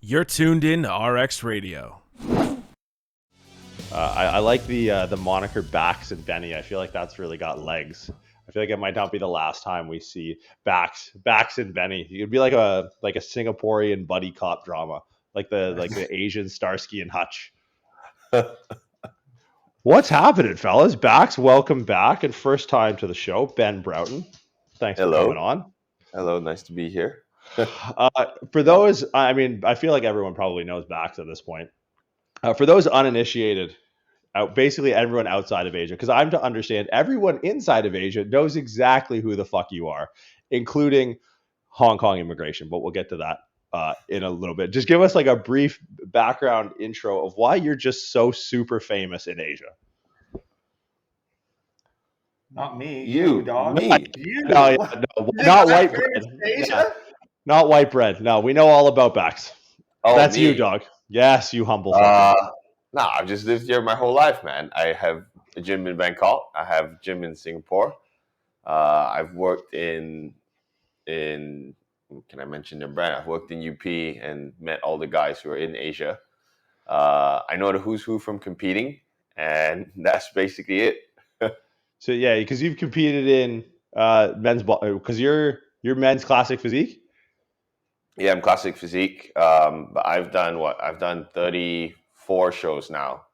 You're tuned in to RX Radio. I like the moniker Bax and Benny. I feel like that's really got legs. I feel like it might not be the last time we see Bax and Benny. It'd be like a Singaporean buddy cop drama, like the Asian Starsky and Hutch. What's happening, fellas? Bax, welcome back, and first time to the show, Ben Broughton. Thanks for coming on. Hello, nice to be here. For those, I feel like everyone probably knows Bax at this point. For those uninitiated, basically everyone outside of Asia, because I'm to understand everyone inside of Asia knows exactly who the fuck you are, including Hong Kong immigration. But we'll get to that in a little bit. Just give us like a brief background intro of why you're just so super famous in Asia. Not me. You, dog. me. You. No, not white bread. Yeah, not white bread. No, we know all about Bax. Oh, That's me. you, dog. Yes, you humble fucker. Nah, I've just lived here my whole life, man. I have a gym in Bangkok. I have a gym in Singapore. I've worked in can I mention the brand? I've worked in UP and met all the guys who are in Asia. I know the who's who from competing, and that's basically it. So yeah, because you've competed in men's because you're men's classic physique. Yeah, I'm classic physique. But I've done 34 shows now.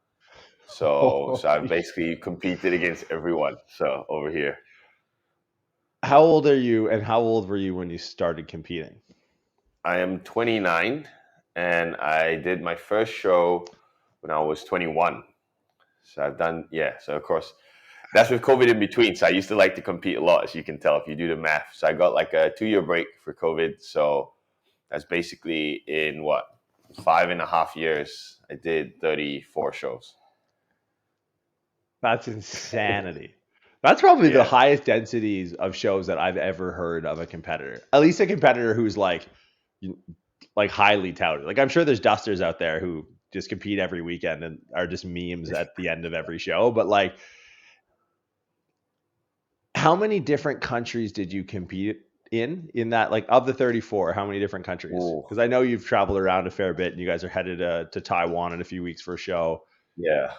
So I've basically competed against everyone. So over here. How old are you, and how old were you when you started competing? I am 29, and I did my first show when I was 21. So I've done, so of course, that's with COVID in between. So I used to like to compete a lot, as you can tell if you do the math. So I got like a 2-year break for COVID. So that's basically in 5.5 years, I did 34 shows. That's insanity. That's probably the highest densities of shows that I've ever heard of a competitor. At least a competitor who's like highly touted. Like I'm sure there's dusters out there who just compete every weekend and are just memes at the end of every show. But like, how many different countries did you compete in that? Like of the 34, how many different countries? Because I know you've traveled around a fair bit, and you guys are headed to Taiwan in a few weeks for a show. Yeah.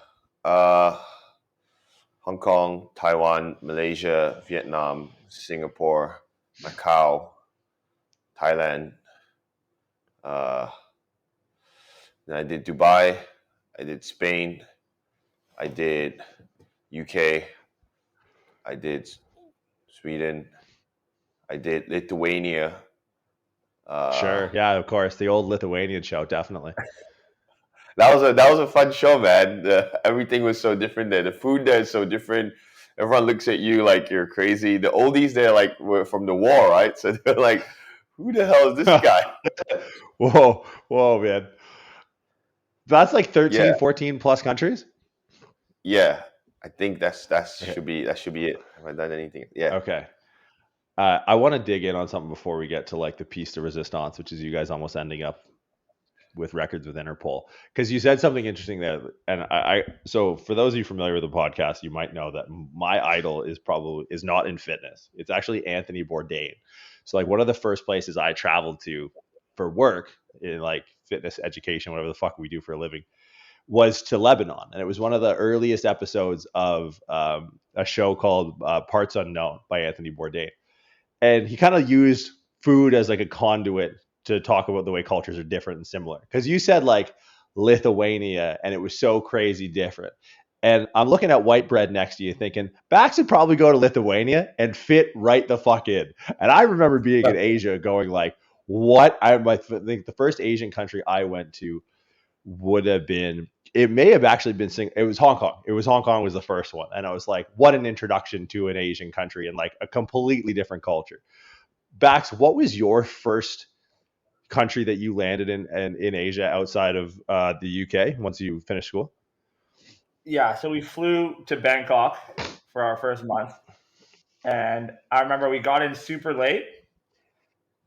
Hong Kong, Taiwan, Malaysia, Vietnam, Singapore, Macau, Thailand. Then I did Dubai. I did Spain. I did UK. I did Sweden. I did Lithuania. Sure. Yeah, of course. The old Lithuanian show, definitely. That was a fun show, man. Everything was so different there. The food there is so different. Everyone looks at you like you're crazy. The oldies there were from the war, right? So they're like, who the hell is this guy? Whoa, man. That's like 13, 14 plus countries? Yeah. I think that should be it. Have I done anything? Yeah. Okay. I want to dig in on something before we get to like the piece de resistance, which is you guys almost ending up with records with Interpol, because you said something interesting there. And so for those of you familiar with the podcast, you might know that my idol is not in fitness. It's actually Anthony Bourdain. So like one of the first places I traveled to for work in like fitness education, whatever the fuck we do for a living, was to Lebanon. And it was one of the earliest episodes of a show called Parts Unknown by Anthony Bourdain. And he kind of used food as like a conduit to talk about the way cultures are different and similar. Because you said like Lithuania, and it was so crazy different. And I'm looking at white bread next to you thinking, Bax would probably go to Lithuania and fit right the fuck in. And I remember being in Asia going like, what? I think the first Asian country I went to would have been, it may have actually been, it was Hong Kong. Hong Kong was the first one. And I was like, what an introduction to an Asian country and like a completely different culture. Bax, what was your first country that you landed in Asia outside of the UK once you finished school? Yeah, so we flew to Bangkok for our first month. And I remember we got in super late.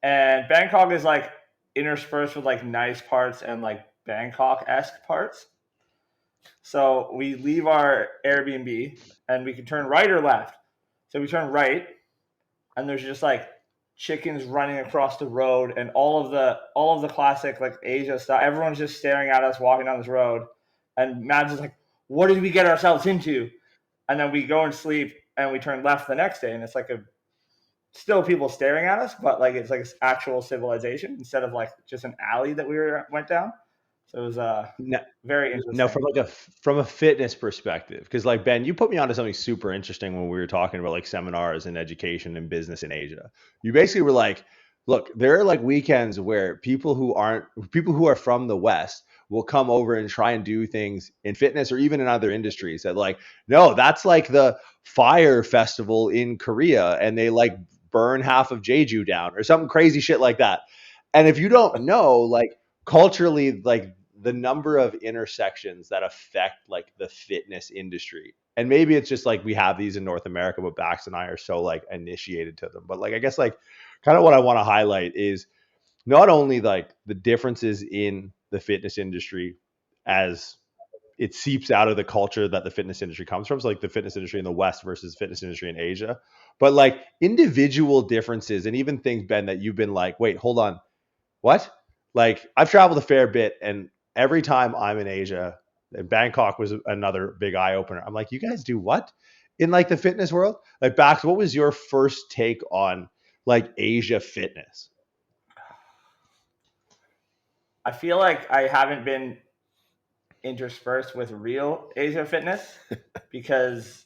And Bangkok is like interspersed with like nice parts and like Bangkok-esque parts. So we leave our Airbnb and we can turn right or left. So we turn right, and there's just like chickens running across the road and all of the classic like Asia stuff. Everyone's just staring at us walking down this road, and Mads is like, "What did we get ourselves into?" And then we go and sleep, and we turn left the next day, and it's like still people staring at us, but like it's like actual civilization instead of like just an alley that went down. So it was very interesting. No, from a fitness perspective, because like Ben, you put me onto something super interesting when we were talking about like seminars and education and business in Asia. You basically were like, look, there are like weekends where people who are from the West will come over and try and do things in fitness or even in other industries that like, no, that's like the fire festival in Korea and they like burn half of Jeju down or something crazy shit like that. And if you don't know, like culturally, like the number of intersections that affect like the fitness industry, and maybe it's just like we have these in North America, but Bax and I are so like initiated to them. But like I guess like kind of what I want to highlight is not only like the differences in the fitness industry as it seeps out of the culture that the fitness industry comes from. So like the fitness industry in the West versus fitness industry in Asia, but like individual differences and even things, Ben, that you've been like, wait, hold on, what? Like I've traveled a fair bit, and every time I'm in Asia, and Bangkok was another big eye opener. I'm like, you guys do what in like the fitness world? Like Bax, what was your first take on like Asia fitness? I feel like I haven't been interspersed with real Asia fitness because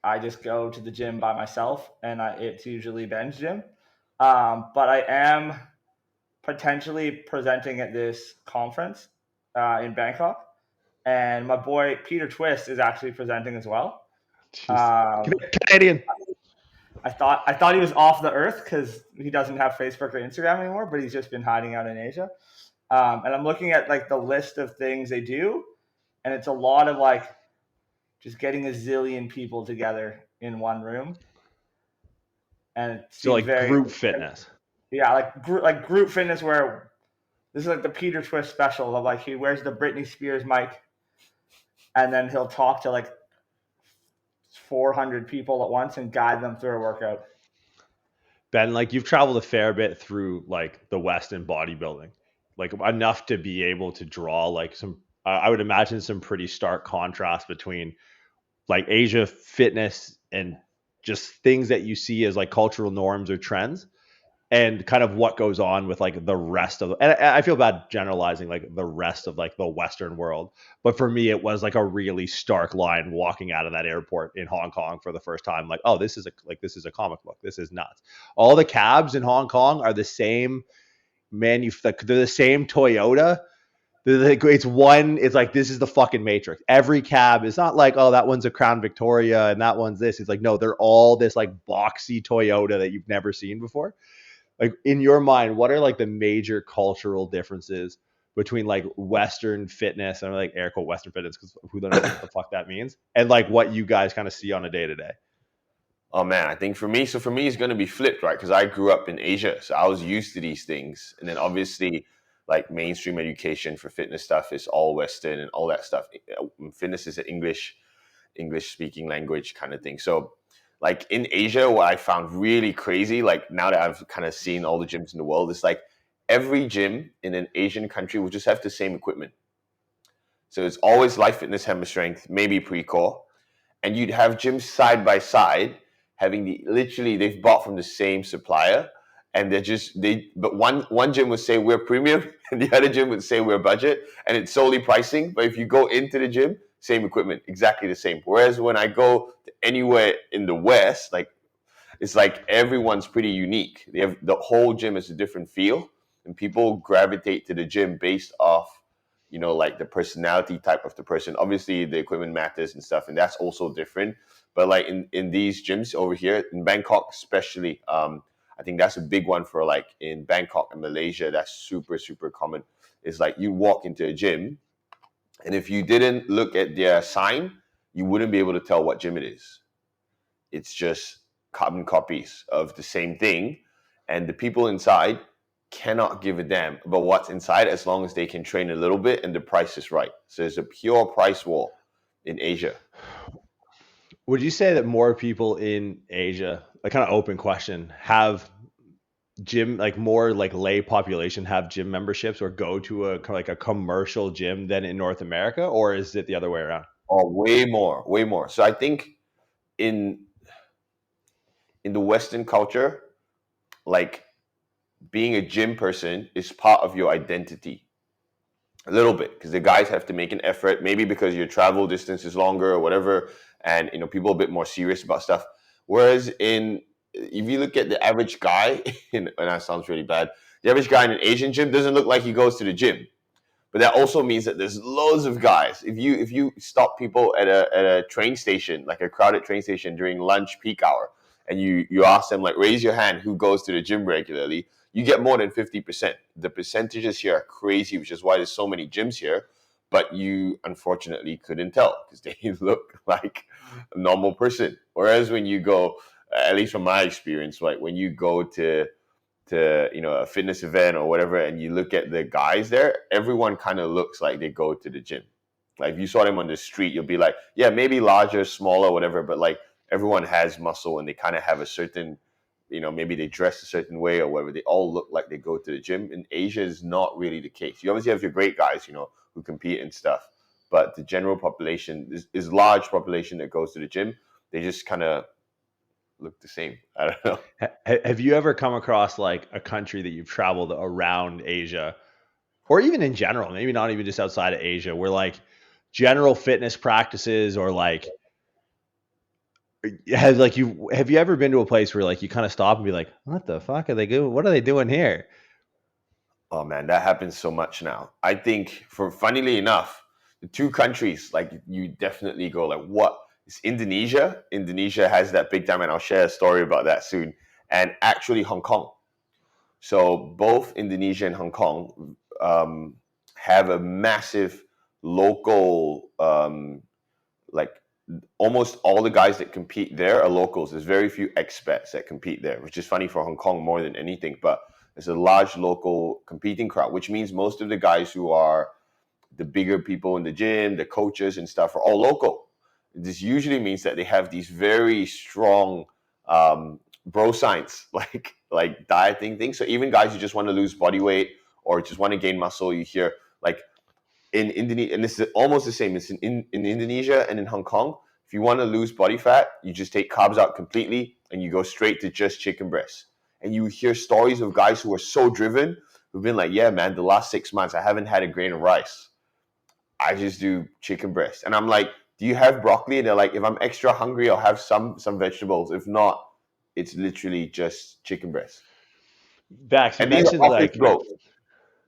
I just go to the gym by myself, and it's usually Ben's gym. But I am potentially presenting at this conference in Bangkok, and my boy Peter Twist is actually presenting as well. Canadian. I thought he was off the earth because he doesn't have Facebook or Instagram anymore, but he's just been hiding out in Asia. And I'm looking at like the list of things they do, and it's a lot of like just getting a zillion people together in one room. And so like group fitness. Yeah, like group fitness where this is like the Peter Twist special of like he wears the Britney Spears mic, and then he'll talk to like 400 people at once and guide them through a workout. Ben, like you've traveled a fair bit through like the West in bodybuilding, like enough to be able to draw like some, I would imagine some pretty stark contrast between like Asia fitness and just things that you see as like cultural norms or trends and kind of what goes on with like the rest of, and I feel bad generalizing like the rest of like the Western world, but for me it was like a really stark line walking out of that airport in Hong Kong for the first time. Like, oh, this is a comic book. This is nuts. All the cabs in Hong Kong are the same they're the same Toyota. It's like, this is the fucking Matrix. Every cab is not like, oh, that one's a Crown Victoria and that one's this. It's like, no, they're all this like boxy Toyota that you've never seen before. Like in your mind, what are like the major cultural differences between like Western fitness, and I'm like air quote Western fitness because who knows what the fuck that means, and like what you guys kind of see on a day to day? Oh man, I think for me it's going to be flipped, right? Because I grew up in Asia, so I was used to these things, and then obviously like mainstream education for fitness stuff is all Western and all that stuff. Fitness is an English speaking language kind of thing. So like in Asia, what I found really crazy, like now that I've kind of seen all the gyms in the world, is like every gym in an Asian country will just have the same equipment. So it's always Life Fitness Hammer Strength, maybe Pre-Core. And you'd have gyms side by side having they've bought from the same supplier. And but one gym would say we're premium and the other gym would say we're budget, and it's solely pricing. But if you go into the gym, same equipment, exactly the same. Whereas when I go to anywhere in the West, like it's like everyone's pretty unique. The whole gym has a different feel, and people gravitate to the gym based off, like the personality type of the person. Obviously, the equipment matters and stuff, and that's also different. But like in these gyms over here in Bangkok, especially, I think that's a big one for like in Bangkok and Malaysia. That's super, super common. It's like you walk into a gym, and if you didn't look at their sign, you wouldn't be able to tell what gym it is. It's just carbon copies of the same thing. And the people inside cannot give a damn about what's inside as long as they can train a little bit and the price is right. So it's a pure price war in Asia. Would you say that more people in Asia, a kind of open question, have gym, like more like lay population have gym memberships or go to a commercial gym than in North America, or is it the other way around? Oh, way more, way more. So I think in the Western culture, like being a gym person is part of your identity a little bit because the guys have to make an effort, maybe because your travel distance is longer or whatever, and people are a bit more serious about stuff. Whereas if you look at the average guy, and that sounds really bad, the average guy in an Asian gym doesn't look like he goes to the gym. But that also means that there's loads of guys. If you stop people at a train station, like a crowded train station during lunch peak hour, and you ask them like raise your hand who goes to the gym regularly, you get more than 50%. The percentages here are crazy, which is why there's so many gyms here. But you unfortunately couldn't tell because they look like a normal person. Whereas when you go, at least from my experience, like when you go to a fitness event or whatever, and you look at the guys there, everyone kind of looks like they go to the gym. Like if you saw them on the street, you'll be like, yeah, maybe larger, smaller, whatever, but like everyone has muscle and they kind of have a certain, maybe they dress a certain way or whatever. They all look like they go to the gym. In Asia is not really the case. You obviously have your great guys, who compete and stuff, but the general population is large population that goes to the gym. They just kind of look the same. I don't know. Have you ever come across like a country that you've traveled around Asia, or even in general, maybe not even just outside of Asia, where like general fitness practices or like have you ever been to a place where like you kind of stop and be like, what the fuck are they doing? What are they doing here? Oh man, that happens so much now. I think funnily enough, the two countries like you definitely go like, what is Indonesia? Indonesia has that big time, and I'll share a story about that soon. And actually, Hong Kong. So both Indonesia and Hong Kong have a massive local, like almost all the guys that compete there are locals. There's very few expats that compete there, which is funny for Hong Kong more than anything. But there's a large local competing crowd, which means most of the guys who are the bigger people in the gym, the coaches and stuff are all local. This usually means that they have these very strong bro science, like dieting things. So even guys who just want to lose body weight or just want to gain muscle, you hear like in Indonesia, and this is almost the same. It's in Indonesia and in Hong Kong. If you want to lose body fat, you just take carbs out completely and you go straight to just chicken breast. And you hear stories of guys who are so driven who've been like, yeah, man, the last 6 months I haven't had a grain of rice. I just do chicken breast. And I'm like, do you have broccoli? And they're like, if I'm extra hungry, I'll have some vegetables. If not, it's literally just chicken breast. Bax, you And these are mentioned office like, blokes.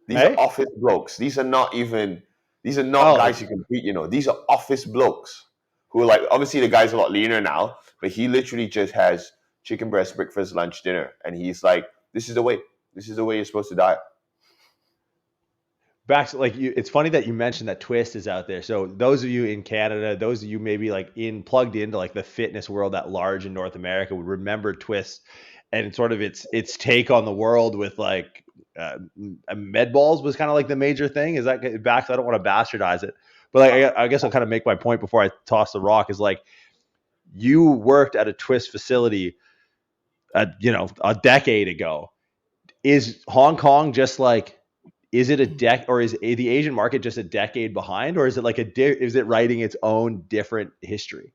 These are hey, office blokes. These are not guys who compete, These are office blokes who are like, obviously the guy's a lot leaner now, but he literally just has chicken breast, breakfast, lunch, dinner. And he's like, this is the way. This is the way you're supposed to diet. Bax, like it's funny that you mentioned that Twist is out there. So those of you in Canada, those of you maybe like plugged into like the fitness world at large in North America would remember Twist and sort of its take on the world with like med balls was kind of like the major thing. Is that Bax? I don't want to bastardize it, but like, I guess I'll kind of make my point before I toss the rock. Is like you worked at a Twist facility, a decade ago. Is Hong Kong just like? Is it or is the Asian market just a decade behind, or is it like is it writing its own different history?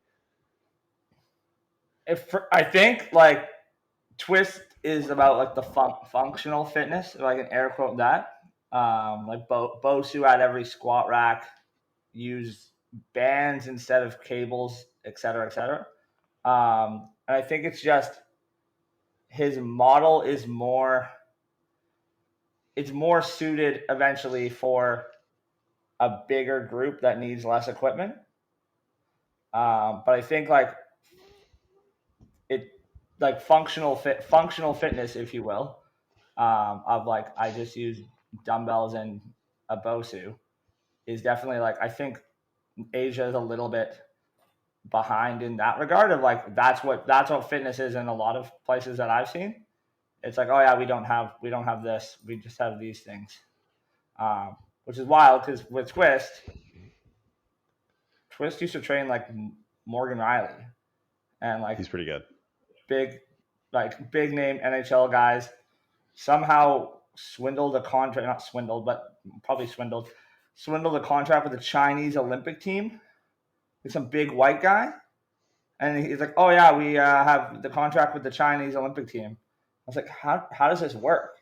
I think like Twist is about like the functional fitness, if I can air quote that. Like Bosu at every squat rack use bands instead of cables, et cetera, et cetera. And I think it's just his model is more suited eventually for a bigger group that needs less equipment. But I think like functional fitness, if you will, of like I just use dumbbells and a Bosu is definitely like I think Asia is a little bit behind in that regard of like that's what fitness is in a lot of places that I've seen. It's like, oh yeah, we don't have this, we just have these things, which is wild because with Twist used to train like Morgan Riley, and like He's pretty good. big name NHL guys. somehow swindled a contract, not swindled, but probably swindled a contract with the Chinese Olympic team, with some big white guy. And he's like, oh yeah, we have the contract with the Chinese Olympic team. I was like, how does this work?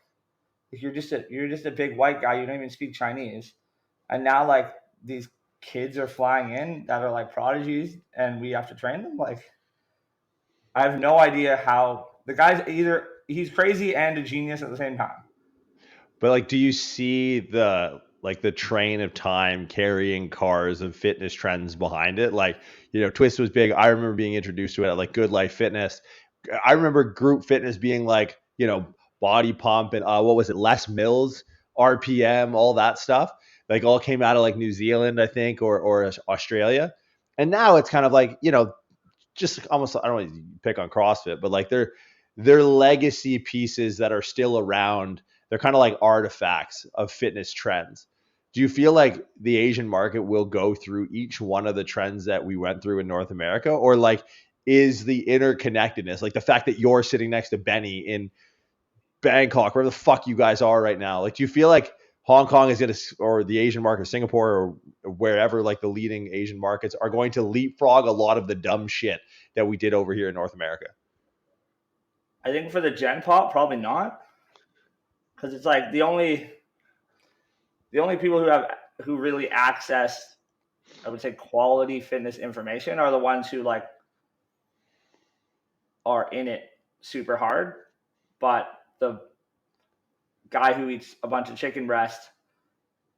If you're just a big white guy, you don't even speak Chinese. And now like these kids are flying in that are like prodigies and we have to train them. Like, I have no idea how the guy's either he's crazy and a genius at the same time. But like, do you see the train of time carrying cars and fitness trends behind it? Like, Twist was big. I remember being introduced to it at like Good Life Fitness. I remember group fitness being like, body pump and what was it? Les Mills, RPM, all that stuff. Like all came out of like New Zealand, I think, or Australia. And now it's kind of like, just almost, I don't want to pick on CrossFit, but like they're legacy pieces that are still around. They're kind of like artifacts of fitness trends. Do you feel like the Asian market will go through each one of the trends that we went through in North America? Or like, is the interconnectedness, like the fact that you're sitting next to Benny in Bangkok, wherever the fuck you guys are right now, like, do you feel like Hong Kong is going to, or the Asian market, Singapore, or wherever like the leading Asian markets are going to leapfrog a lot of the dumb shit that we did over here in North America? I think for the Gen Pop, probably not, because it's like the only people who really access, I would say, quality fitness information are the ones who like are in it super hard, but the guy who eats a bunch of chicken breast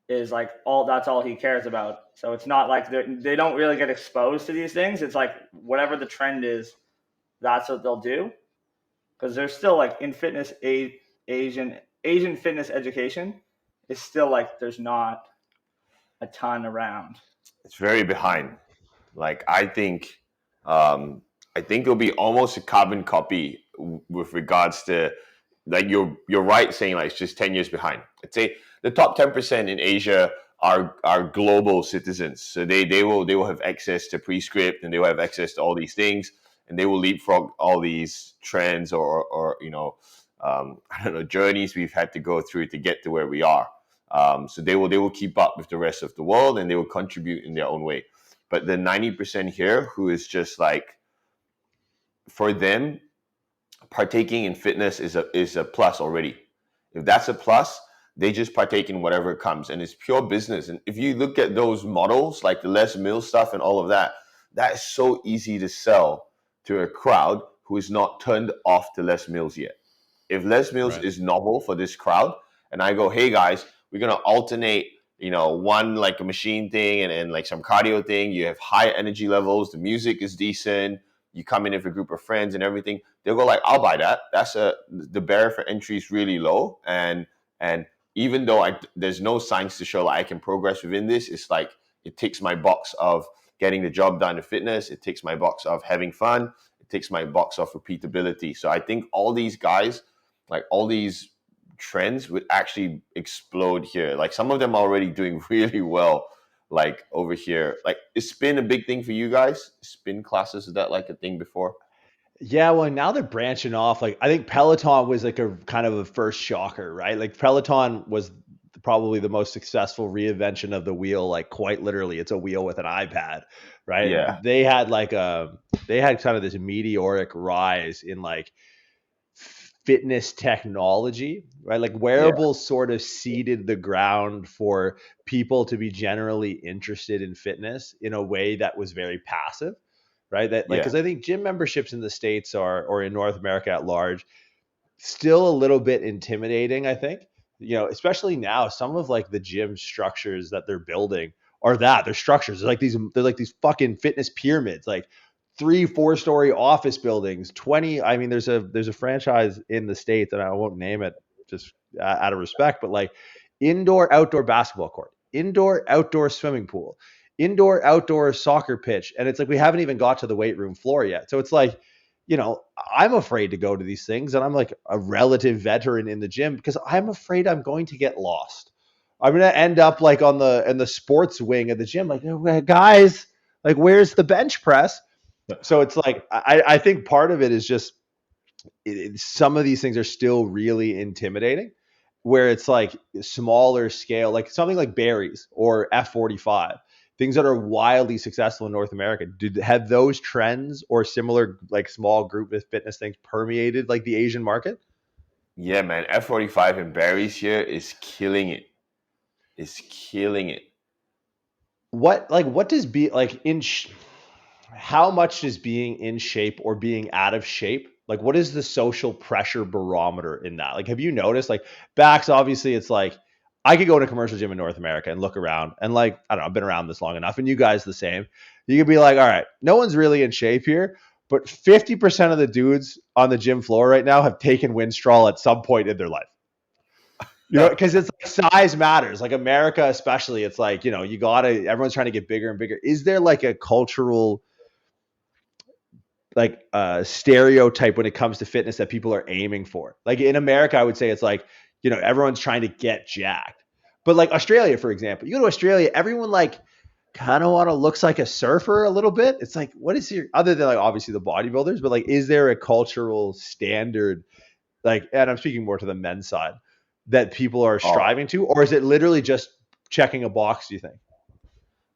is like that's all he cares about. So it's not like they don't really get exposed to these things. It's like whatever the trend is, that's what they'll do. Because there's still like in fitness, Asian fitness education is still like there's not a ton around. It's very behind. Like I think it'll be almost a carbon copy with regards to, like you're right saying like it's just 10 years behind. I'd say the top 10% in Asia are global citizens, so they will have access to Prescript and they will have access to all these things, and they will leapfrog all these trends or I don't know, journeys we've had to go through to get to where we are. So they will keep up with the rest of the world and they will contribute in their own way. But the 90% here who is just like, for them, partaking in fitness is a plus already. If that's a plus, they just partake in whatever comes, and it's pure business. And if you look at those models, like the Les Mills stuff and all of that, that is so easy to sell to a crowd who is not turned off to Les Mills yet. If Les Mills is novel for this crowd, and I go, hey guys, we're gonna alternate, one like a machine thing and like some cardio thing. You have high energy levels, the music is decent, you come in with a group of friends and everything, they'll go like, I'll buy that. The barrier for entry is really low. And even though there's no science to show like I can progress within this, it's like, it ticks my box of getting the job done in fitness. It ticks my box of having fun. It ticks my box of repeatability. So I think all these guys, like all these trends would actually explode here. Like some of them are already doing really well. Like over here, like is spin a big thing for you guys? Spin classes, is that like a thing before? Yeah, well, now they're branching off. Like I think Peloton was like a kind of a first shocker, right? Like Peloton was probably the most successful reinvention of the wheel. Like quite literally, it's a wheel with an iPad, right? Yeah. They had kind of this meteoric rise in like fitness technology, right? Like wearables sort of seeded the ground for people to be generally interested in fitness in a way that was very passive, right? That like, because I think gym memberships in the States or in North America at large, still a little bit intimidating, I think, especially now, some of like the gym structures that they're building they're structures. They're like these fucking fitness pyramids, like 3-4 story office buildings, 20. I mean, there's a franchise in the States, and I won't name it just out of respect, but like indoor, outdoor basketball court, indoor, outdoor swimming pool, indoor, outdoor soccer pitch. And it's like, we haven't even got to the weight room floor yet. So it's like, I'm afraid to go to these things, and I'm like a relative veteran in the gym because I'm afraid I'm going to get lost. I'm going to end up like in the sports wing of the gym, like, guys, like, where's the bench press? So it's like, I think part of it is just some of these things are still really intimidating, where it's like smaller scale, like something like berries or F45, things that are wildly successful in North America. Have those trends or similar like small group fitness things permeated like the Asian market? Yeah, man. F45 and berries here is killing it. It's killing it. What does be like how much does being in shape or being out of shape, like what is the social pressure barometer in that? Like, have you noticed like Bax, obviously it's like I could go to a commercial gym in North America and look around and like, I don't know, I've been around this long enough, and you guys the same. You could be like, all right, no one's really in shape here, but 50% of the dudes on the gym floor right now have taken Winstrol at some point in their life. You know, because it's like size matters. Like America, especially, it's like, you know, everyone's trying to get bigger and bigger. Is there like a cultural like stereotype when it comes to fitness that people are aiming for? Like in America, I would say it's like, you know, everyone's trying to get jacked. But like Australia, for example, you go to Australia, everyone like kind of looks like a surfer a little bit. It's like, what is your, other than like obviously the bodybuilders, but like, is there a cultural standard, like, and I'm speaking more to the men's side, that people are striving to, or is it literally just checking a box, do you think?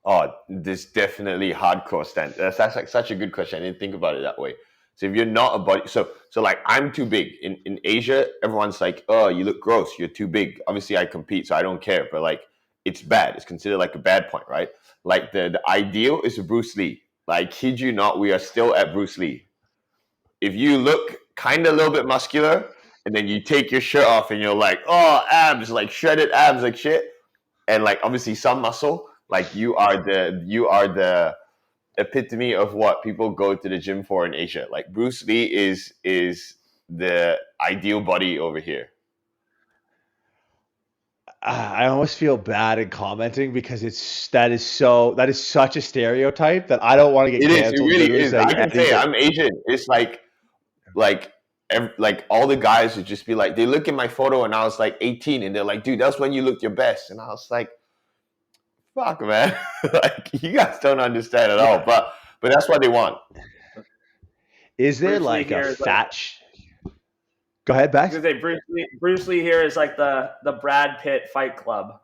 Oh, there's definitely hardcore stand. That's like such a good question. I didn't think about it that way. So if you're not a body, so like I'm too big. In Asia, everyone's like, oh, you look gross, you're too big. Obviously I compete, so I don't care, but like it's bad. It's considered like a bad point, right? Like the ideal is Bruce Lee. Like, kid you not, we are still at Bruce Lee. If you look kind of a little bit muscular and then you take your shirt off and you're like, oh, abs, like shredded abs, like shit, and like obviously some muscle, like you are the epitome of what people go to the gym for in Asia. Like Bruce Lee is the ideal body over here. I almost feel bad in commenting because that is such a stereotype that I don't want to get canceled. It really is. I can say I'm Asian. It's like all the guys would just be like, they look at my photo and I was like 18 and they're like, dude, that's when you looked your best. And I was like, fuck, man. Like, you guys don't understand at all. But that's what they want. Is there like a fat... Go ahead, Bax. I was gonna say Bruce Lee here is like the Brad Pitt Fight Club.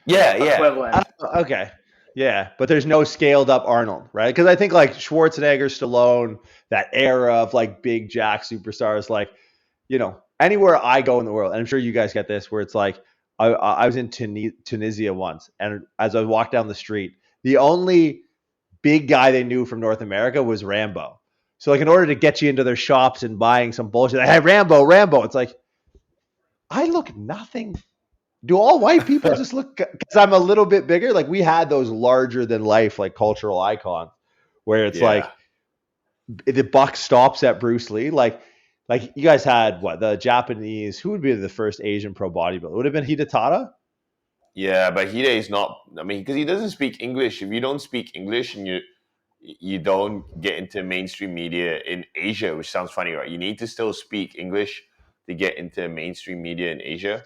Yeah. Equivalent. Okay. Yeah, but there's no scaled up Arnold, right? Because I think like Schwarzenegger, Stallone, that era of like big jack superstars, like, you know, anywhere I go in the world, and I'm sure you guys get this, where it's like, I was in Tunisia once, and as I walked down the street, the only big guy they knew from North America was Rambo. So like in order to get you into their shops and buying some bullshit, hey, Rambo. It's like, I look nothing. Do all white people just look, because I'm a little bit bigger? Like we had those larger than life, like cultural icons where it's like the buck stops at Bruce Lee. Like you guys had what, the Japanese, who would be the first Asian pro bodybuilder? Would have been Hidetada? Yeah, but Hide is not, I mean, because he doesn't speak English. If you don't speak English and you don't get into mainstream media in Asia, which sounds funny, right? You need to still speak English to get into mainstream media in Asia.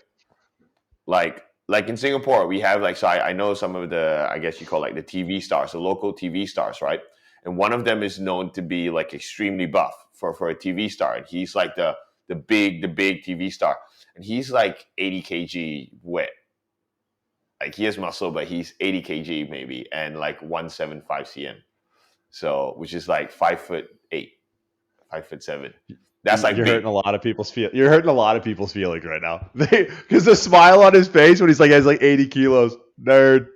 Like in Singapore, we have like, so I know some of the, I guess you call like the TV stars, the local TV stars, right? And one of them is known to be like extremely buff for a TV star. And he's like the big TV star. And he's like 80 kg wet. Like he has muscle, but he's 80 kg maybe, and like 175 cm. So, which is like 5'8", 5'7". That's like you're hurting a lot of people's You're hurting a lot of people's feelings right now, because the smile on his face when he's like, he has like 80 kilos, nerd.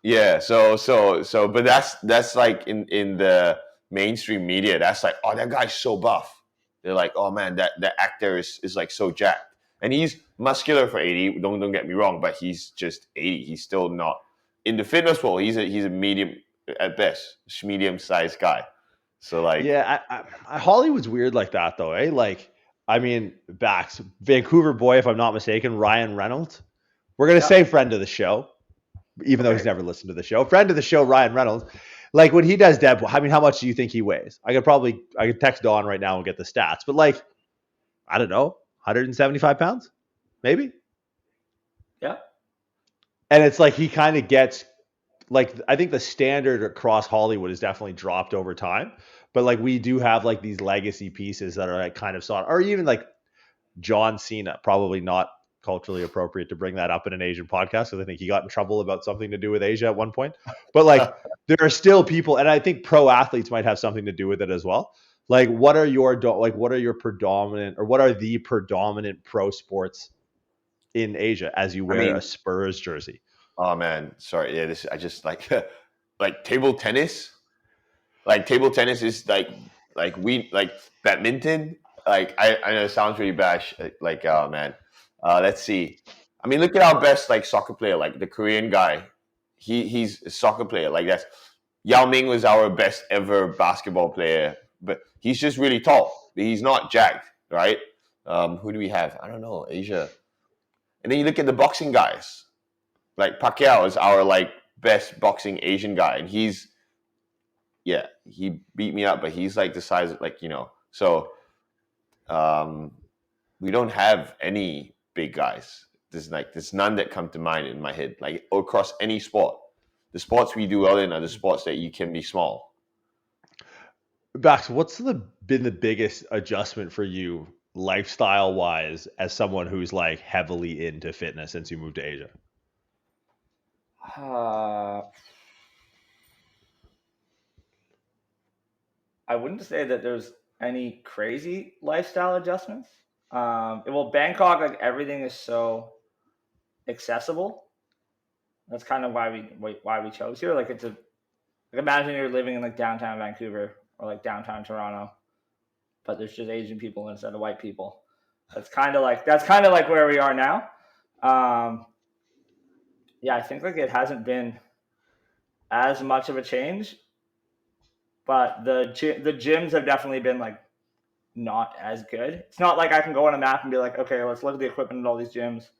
Yeah. So, but that's like in the mainstream media, that's like, oh, that guy's so buff. They're like, oh man, that actor is like so jacked, and he's muscular for 80. Don't get me wrong, but he's just 80. He's still not in the fitness world. He's a medium at best, medium-sized guy. So like, yeah, I Hollywood's weird like that though, eh? Like, I mean, Bax, Vancouver boy, if I'm not mistaken, Ryan Reynolds. We're gonna say friend of the show, even though he's never listened to the show. Friend of the show, Ryan Reynolds. Like when he does Deadpool, I mean, how much do you think he weighs? I could text Dawn right now and get the stats, but like, I don't know, 175 pounds, maybe. Yeah. And it's like he kind of gets like I think the standard across Hollywood has definitely dropped over time, but like we do have like these legacy pieces that are like kind of sought, or even like John Cena, probably not culturally appropriate to bring that up in an Asian podcast because I think he got in trouble about something to do with Asia at one point. But like there are still people, and I think pro athletes might have something to do with it as well. Like what are the predominant pro sports in Asia as you wear a Spurs jersey? Oh man, sorry. Yeah, I just like like table tennis. Like table tennis is like badminton. Like I know it sounds really bad. Like oh man, let's see. I mean, look at our best like soccer player, like the Korean guy. He's a soccer player. Like that's Yao Ming was our best ever basketball player, but he's just really tall. He's not jacked, right? Who do we have? I don't know, Asia. And then you look at the boxing guys. Like Pacquiao is our like best boxing Asian guy, and he beat me up, but he's like the size of like so we don't have any big guys. There's none that come to mind in my head, like across any sport. The sports we do well in are the sports that you can be small. Bax, what's been the biggest adjustment for you lifestyle wise as someone who's like heavily into fitness since you moved to Asia? I wouldn't say that there's any crazy lifestyle adjustments. Well, Bangkok, like everything is so accessible. That's kind of why we chose here. Like like imagine you're living in like downtown Vancouver or like downtown Toronto, but there's just Asian people instead of white people. That's kind of like where we are now. Yeah, I think like it hasn't been as much of a change, but the gyms have definitely been like not as good. It's not like I can go on a map and be like, okay, let's look at the equipment at all these gyms.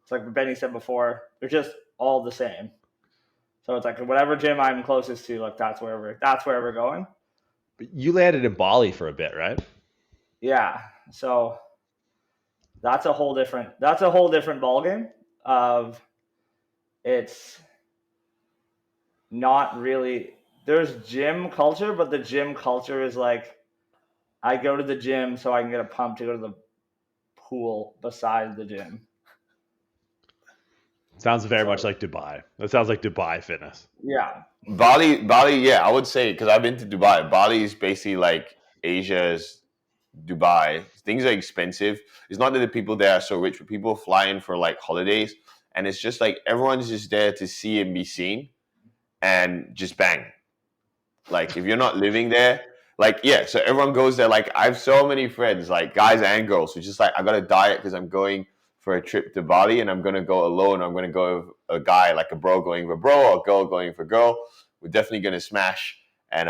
It's like Benny said before, they're just all the same. So it's like whatever gym I'm closest to, like that's where we're going. But you landed in Bali for a bit, right? Yeah. So that's a whole different ballgame of it's not really there's gym culture, but the gym culture is like I go to the gym so I can get a pump to go to the pool beside the gym. Sounds very much like Dubai. That sounds like Dubai fitness. Yeah. Bali, yeah, I would say because I've been to Dubai. Bali is basically like Asia's Dubai. Things are expensive. It's not that the people there are so rich, but people fly in for like holidays, and it's just like everyone's just there to see and be seen, and just bang. Like if you're not living there, like yeah, so everyone goes there. Like I have so many friends, like guys and girls, who just like I got a diet because I'm going for a trip to Bali and I'm gonna go alone. I'm gonna go with a guy, like a bro going for bro, or a girl going for girl. We're definitely gonna smash, and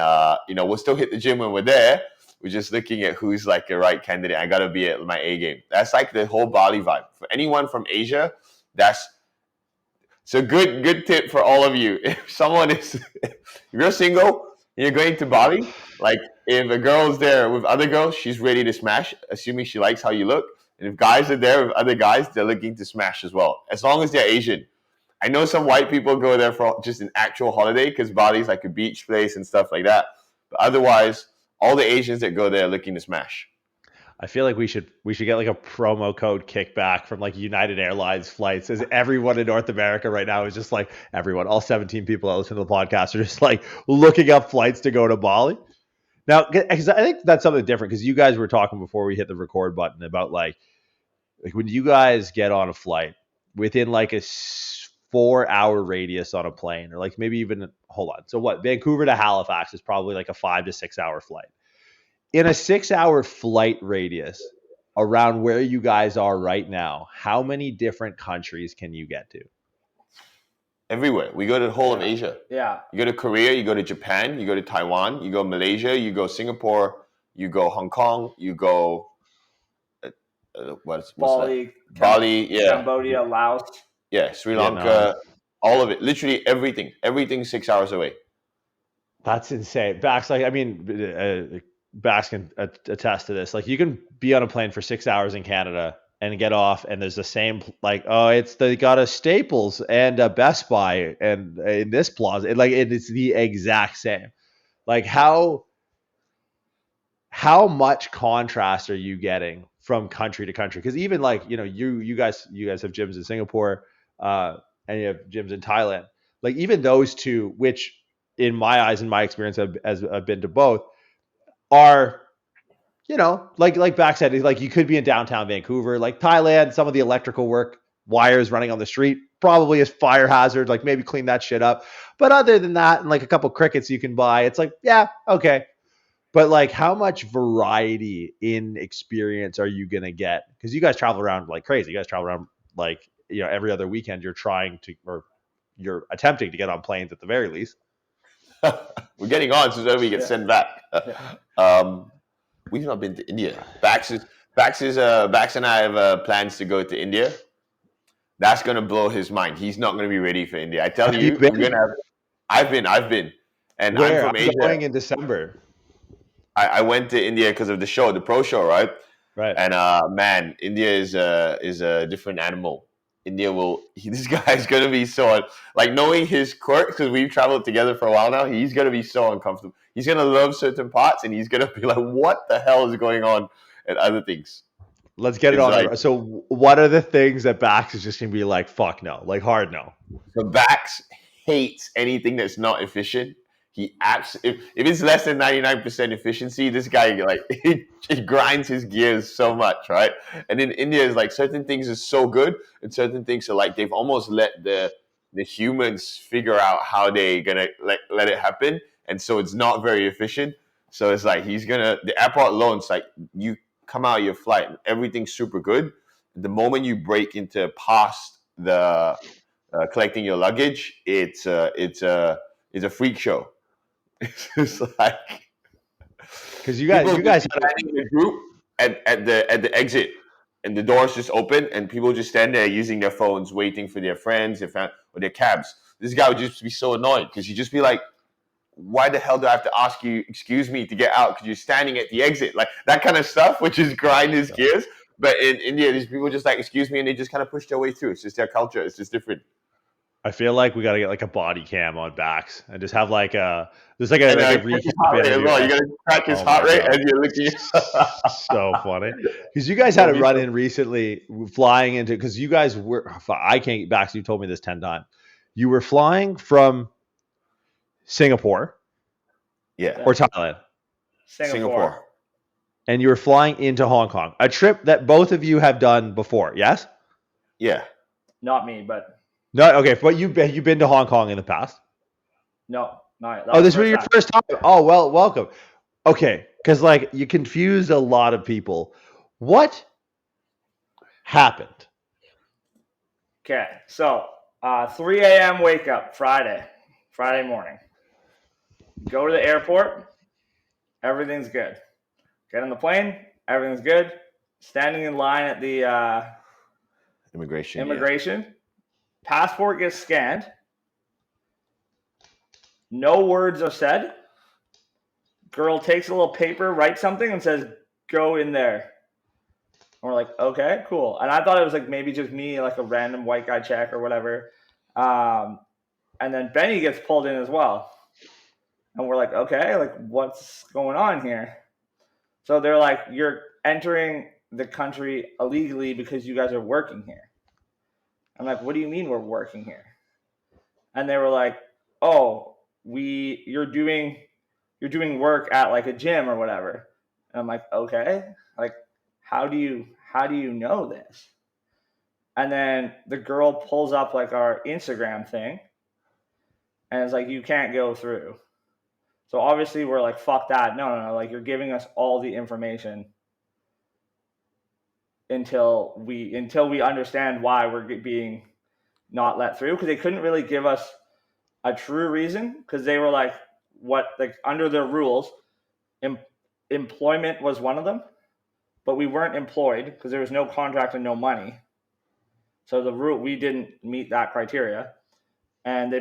we'll still hit the gym when we're there. We're just looking at who's like the right candidate. I gotta be at my A game. That's like the whole Bali vibe. For anyone from Asia, it's a good tip for all of you. If you're single, and you're going to Bali, like if a girl is there with other girls, she's ready to smash, assuming she likes how you look. And if guys are there with other guys, they're looking to smash as well, as long as they're Asian. I know some white people go there for just an actual holiday because Bali's like a beach place and stuff like that. But otherwise, all the Asians that go there are looking to smash. I feel like we should get like a promo code kickback from like United Airlines flights, as everyone in North America right now is just like all 17 people that listen to the podcast are just like looking up flights to go to Bali. Now, because I think that's something different, because you guys were talking before we hit the record button about like when you guys get on a flight within like a 4-hour radius on a plane, or like maybe even, hold on. So what, Vancouver to Halifax is probably like a 5 to 6 hour flight. In a 6-hour flight radius around where you guys are right now, how many different countries can you get to? Everywhere. We go to the whole of Asia. Yeah. You go to Korea, you go to Japan, you go to Taiwan, you go Malaysia, you go Singapore, you go Hong Kong, you go what's Bali, Bali, yeah. Cambodia, Laos. Yeah, Sri Lanka, all of it. Literally everything. Everything's 6 hours away. That's insane. Bax, like, I mean, Bax can attest to this. Like, you can be on a plane for 6 hours in Canada and get off, and there's the same like, oh, they got a Staples and a Best Buy and in this plaza, it's the exact same. Like how much contrast are you getting from country to country? Because even like, you guys have gyms in Singapore, and you have gyms in Thailand. Like even those two, which in my eyes, in my experience, I've been to both, are, like Bax said, like you could be in downtown Vancouver, like Thailand, some of the electrical work, wires running on the street, probably is fire hazard, like maybe clean that shit up. But other than that, and like a couple crickets you can buy, it's like, yeah, okay. But like how much variety in experience are you going to get? Because you guys travel around like crazy. You guys travel around like, every other weekend you're attempting to get on planes at the very least. We're getting on so that we get sent back. We've not been to India. Bax and I have plans to go to India. That's gonna blow his mind. He's not gonna be ready for India. I tell you, I've been, and Where? I'm from Asia. Going in December. I went to India because of the show, the pro show, right? Right. And man, India is a different animal. This guy's gonna be so like knowing his quirks, because we've traveled together for a while now. He's gonna be so uncomfortable. He's gonna love certain parts, and he's gonna be like, "What the hell is going on?" and other things. Let's get it on. So, what are the things that Bax is just gonna be like? Fuck no, like hard no. So Bax hates anything that's not efficient. If it's less than 99% efficiency, this guy like he grinds his gears so much, right? And in India, is like certain things are so good, and certain things are like they've almost let the humans figure out how they gonna let it happen, and so it's not very efficient. So it's like the airport alone, it's like you come out of your flight and everything's super good. The moment you break into past the collecting your luggage, it's a freak show. It's just like because you guys standing in a group at the exit, and the doors just open, and people just stand there using their phones, waiting for their friends, or their cabs. This guy would just be so annoyed because he'd just be like, "Why the hell do I have to ask you, excuse me, to get out? Because you're standing at the exit," like that kind of stuff, which is grind his gears. But in India, these people just like, "Excuse me," and they just kind of push their way through. It's just their culture. It's just different. I feel like we got to get like a body cam on Bax and just have like a recap. You got to track his heart rate as you're looking. So funny because you guys had a run in recently flying into, because you guys were, I can't get Bax. You told me this 10 times. You were flying from Singapore, or Thailand, Singapore, and you were flying into Hong Kong. A trip that both of you have done before, yes? Yeah. Not me, but. No, okay, but you've been to Hong Kong in the past? No, not. This was your first time. Oh, well, welcome. Okay, because like you confused a lot of people. What happened? Okay, so 3 a.m. wake up Friday morning. Go to the airport. Everything's good. Get on the plane. Everything's good. Standing in line at the immigration. Yeah. Passport gets scanned. No words are said. Girl takes a little paper, writes something, and says, "Go in there." And we're like, okay, cool. And I thought it was like maybe just me, like a random white guy check or whatever. And then Benny gets pulled in as well. And we're like, okay, like what's going on here? So they're like, you're entering the country illegally because you guys are working here. I'm like, what do you mean we're working here? And they were like, oh, you're doing work at like a gym or whatever. And I'm like, okay, like how do you know this? And then the girl pulls up like our Instagram thing, and it's like, you can't go through. So obviously we're like, fuck that. No, like you're giving us all the information until we understand why we're being not let through, because they couldn't really give us a true reason, because they were like, under their rules, employment was one of them, but we weren't employed because there was no contract and no money. So the rule, we didn't meet that criteria, and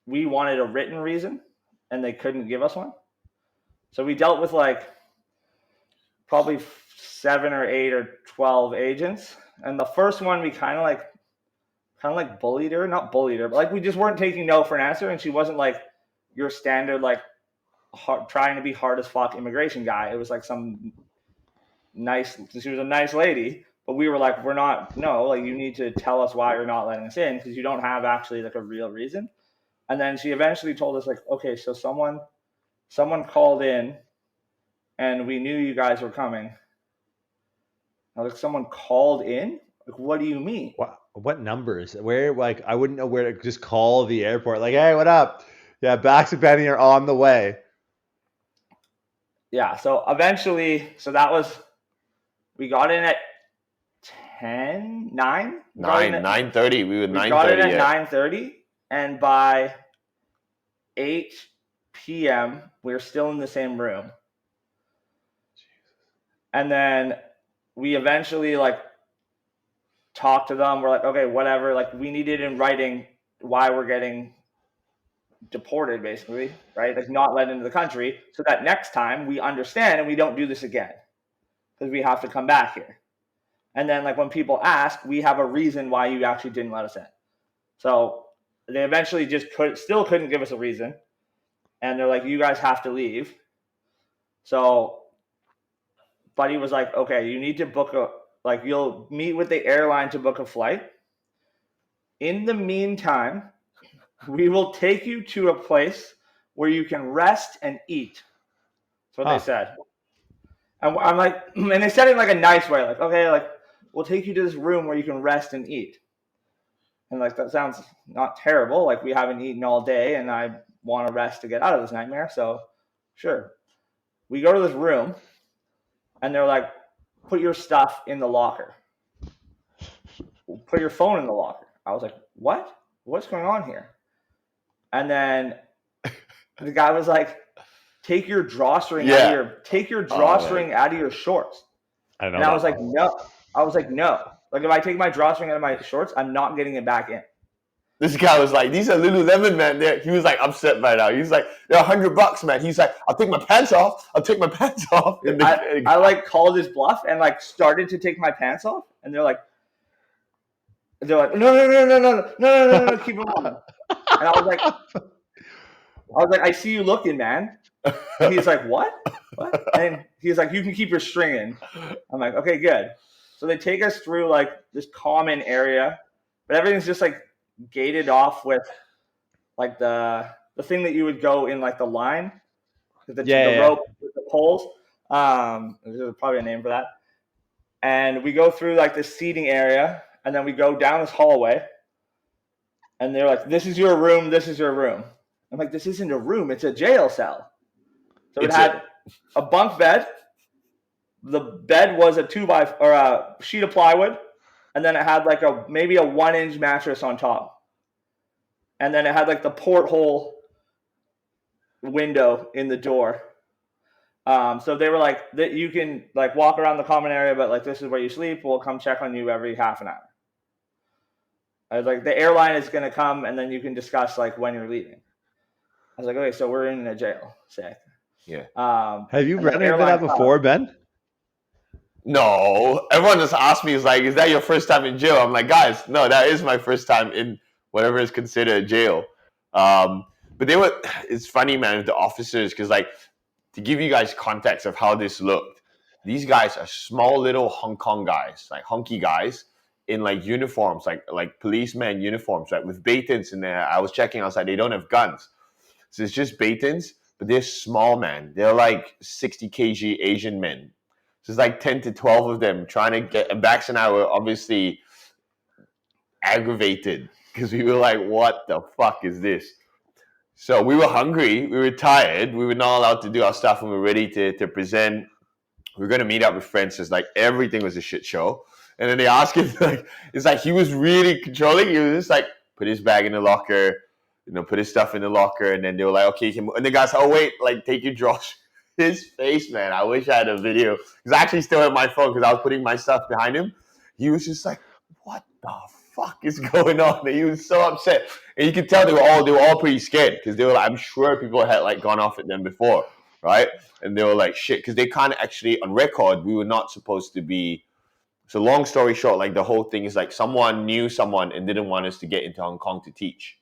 we wanted a written reason, and they couldn't give us one. So we dealt with like probably 7 or 8 or 12 agents. And the first one, we kind of like bullied her, not bullied her, but like we just weren't taking no for an answer. And she wasn't like your standard, like trying to be hard as fuck immigration guy. It was like some nice, she was a nice lady, but we were like, like you need to tell us why you're not letting us in, because you don't have actually like a real reason. And then she eventually told us like, okay, so someone called in and we knew you guys were coming. I was like, someone called in? Like, what do you mean? What numbers? Where, like, I wouldn't know where to just call the airport. Like, hey, what up? Yeah, Baxter and Ben are on the way. Yeah, so eventually, we got in at 9? 9:30. We were 9:30. We got in at 9:30, and by 8 p.m., we were still in the same room. And then we eventually, like, talked to them. We're like, okay, whatever. Like, we needed in writing why we're getting deported, basically, right? Like, not let into the country, so that next time we understand and we don't do this again, because we have to come back here. And then, like, when people ask, we have a reason why you actually didn't let us in. So they eventually just still couldn't give us a reason, and they're like, you guys have to leave. So Buddy was like, okay, you need to book you'll meet with the airline to book a flight. In the meantime, we will take you to a place where you can rest and eat. That's what they said. And I'm like, and they said it in like a nice way, like, okay, like, we'll take you to this room where you can rest and eat. And like, that sounds not terrible. Like, we haven't eaten all day and I want to rest to get out of this nightmare. So sure. We go to this room and they're like, put your stuff in the locker. Put your phone in the locker. I was like, what? What's going on here? And then the guy was like, take your drawstring out of your shorts. I know. And I was like, no. Like, if I take my drawstring out of my shorts, I'm not getting it back in. This guy was like, these are Lululemon, man. He was like upset by now. He's like, they're $100, man. He's like, I'll take my pants off. And I like called his bluff and like started to take my pants off. And they're like, no, keep them on. And I was like, I see you looking, man. And he's like, what? And he's like, you can keep your string in. I'm like, okay, good. So they take us through like this common area, but everything's just like gated off with like the thing that you would go in, like the line, the rope with the poles. There's probably a name for that. And we go through like this seating area, and then we go down this hallway, and they're like, this is your room. I'm like, this isn't a room. It's a jail cell. So it had a bunk bed. The bed was a sheet of plywood, and then it had like maybe a 1-inch mattress on top, and then it had like the porthole window in the door. So they were like, that you can like walk around the common area, but like, this is where you sleep. We'll come check on you every half an hour. I was like, the airline is going to come, and then you can discuss like when you're leaving. I was like, okay, so we're in a jail. Sick. Yeah. Have you run into that before, Ben? No. Everyone just asked me, is that your first time in jail? I'm like, guys, no, that is my first time in whatever is considered a jail. But it's funny, man, with the officers, because like, to give you guys context of how this looked, these guys are small little Hong Kong guys, like hunky guys in like uniforms, like policeman uniforms, right, with batons in there. I was checking outside, they don't have guns. So it's just batons, but they're small, man. They're like 60 kg Asian men. So it's like 10 to 12 of them trying to get, and Bax and I were obviously aggravated because we were like, what the fuck is this? So we were hungry, we were tired, we were not allowed to do our stuff, and we were ready to present. We were going to meet up with friends. It's like everything was a shit show. And then they asked him, like, it's like he was really controlling. He was just like, put his bag in the locker, put his stuff in the locker. And then they were like, okay. And the guys, oh, wait, like, take your drawers. His face, man, I wish I had a video. Because I actually still have my phone because I was putting my stuff behind him. He was just like, what the fuck is going on? And he was so upset. And you could tell they were all pretty scared because they were like, I'm sure people had like gone off at them before. right? And they were like, shit, because they can't actually, on record, we were not supposed to be. So long story short, like the whole thing is like someone knew someone and didn't want us to get into Hong Kong to teach.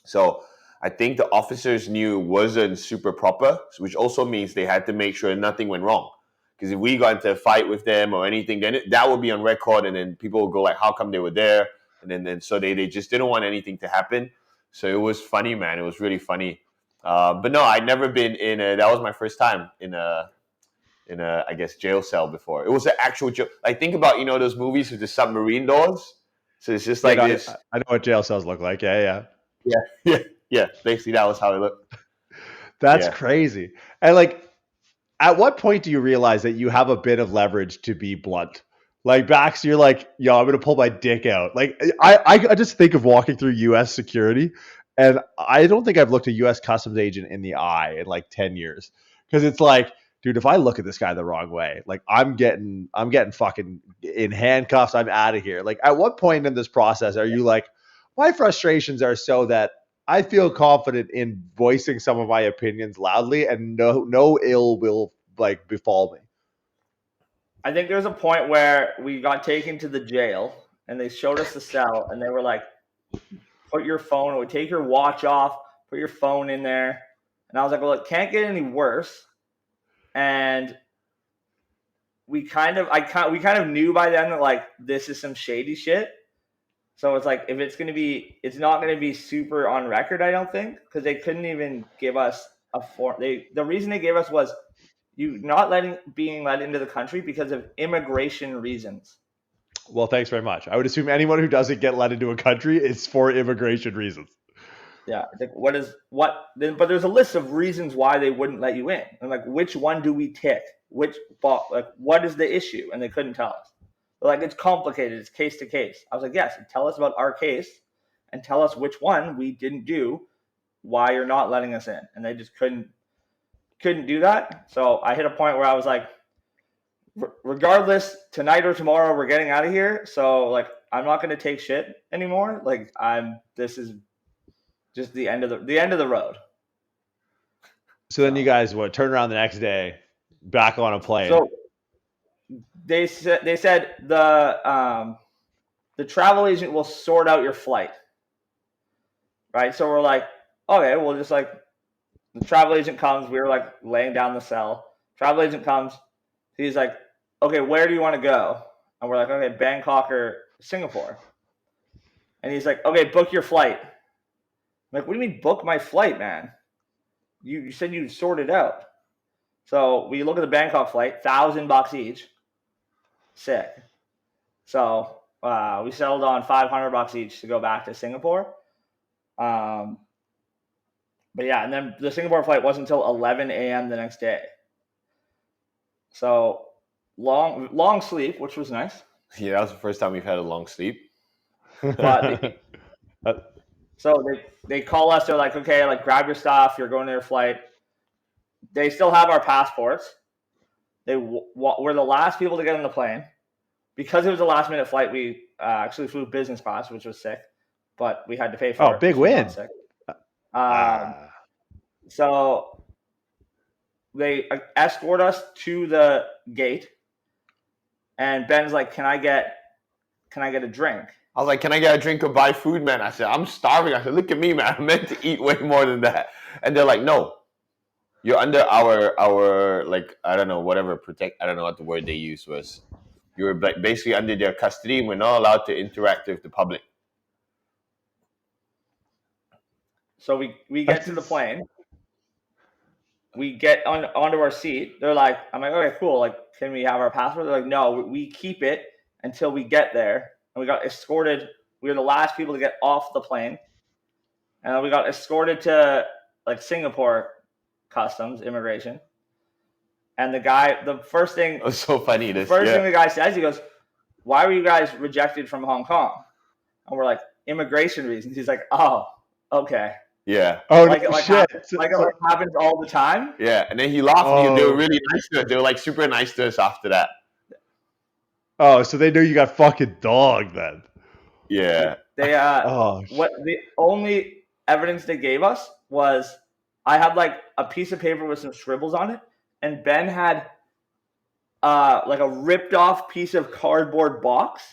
So I think the officers knew it wasn't super proper, which also means they had to make sure nothing went wrong. Because if we got into a fight with them or anything, then that would be on record, and then people would go like, how come they were there? And then so they just didn't want anything to happen. So it was funny, man. It was really funny. But no, I'd never been that was my first time in a I guess jail cell before. It was an actual jail. Like think about those movies with the submarine doors. So it's just like this. I know what jail cells look like. Yeah. Basically, that was how it looked. That's crazy. And like, at what point do you realize that you have a bit of leverage to be blunt? Like Baxter, you're like, yo, I'm gonna pull my dick out. Like I just think of walking through U.S. security, and I don't think I've looked a U.S. customs agent in the eye in like 10 years, because it's like, dude, if I look at this guy the wrong way, like I'm getting fucking in handcuffs. I'm out of here. Like, at what point in this process are you like, my frustrations are so that I feel confident in voicing some of my opinions loudly, and no ill will like befall me? I think there's a point where we got taken to the jail and they showed us the cell and they were like, put your phone away, take your watch off, put your phone in there. And I was like, well, it can't get any worse. And we kind of knew by then that like this is some shady shit. So it's like, if it's not going to be super on record, I don't think, because they couldn't even give us a form. The reason they gave us was you not being let into the country because of immigration reasons. Well, thanks very much. I would assume anyone who doesn't get let into a country is for immigration reasons. Yeah. But there's a list of reasons why they wouldn't let you in. And like, which one do we tick? What is the issue? And they couldn't tell us. They're like, it's complicated. It's case to case. I was like, yes, tell us about our case and tell us which one we didn't do, why you're not letting us in. And they just couldn't do that. So I hit a point where I was like, regardless, tonight or tomorrow, we're getting out of here. So like, I'm not going to take shit anymore. Like this is just the end of the road. So then you guys turn around the next day, back on a plane. So they said the travel agent will sort out your flight. Right. So we're like, okay, we'll just like, the travel agent comes. We were like laying down the cell. Travel agent comes. He's like, okay, where do you want to go? And we're like, okay, Bangkok or Singapore. And he's like, okay, book your flight. I'm like, what do you mean book my flight, man? You said you'd sort it out. So we look at the Bangkok flight, $1,000 each. Sick. So we settled on $500 each to go back to Singapore. But yeah, and then the Singapore flight wasn't until 11 a.m. the next day. So long sleep, which was nice. Yeah, that was the first time we've had a long sleep. But so they call us. They're like, okay, like grab your stuff. You're going to your flight. They still have our passports. We're the last people to get on the plane. Because it was a last minute flight, we actually flew business class, which was sick. But we had to pay for it. Oh, big win. So they escort us to the gate, and Ben's like, "Can I get a drink?" I was like, "Can I get a drink or buy food, man?" I said, "I'm starving." I said, "Look at me, man. I'm meant to eat way more than that." And they're like, "No, you're under our like I don't know whatever I don't know what the word they used was. You're basically under their custody, and we're not allowed to interact with the public." So we get to the plane. We get onto our seat. They're like, I'm like, okay, cool. Like, can we have our passport? They're like, no, we keep it until we get there. And we got escorted. We were the last people to get off the plane. And we got escorted to like Singapore customs immigration. And the first thing, it was so funny. Thing the guy says, he goes, "Why were you guys rejected from Hong Kong?" And we're like, "Immigration reasons." He's like, "Oh, okay." Yeah. Oh, like shit. It happens all the time. Yeah, and then he laughed. And they were really nice to us. They were like super nice to us after that. Oh, so they knew you got fucking dogged then. Yeah. They what the only evidence they gave us was I had like a piece of paper with some scribbles on it, and Ben had like a ripped off piece of cardboard box.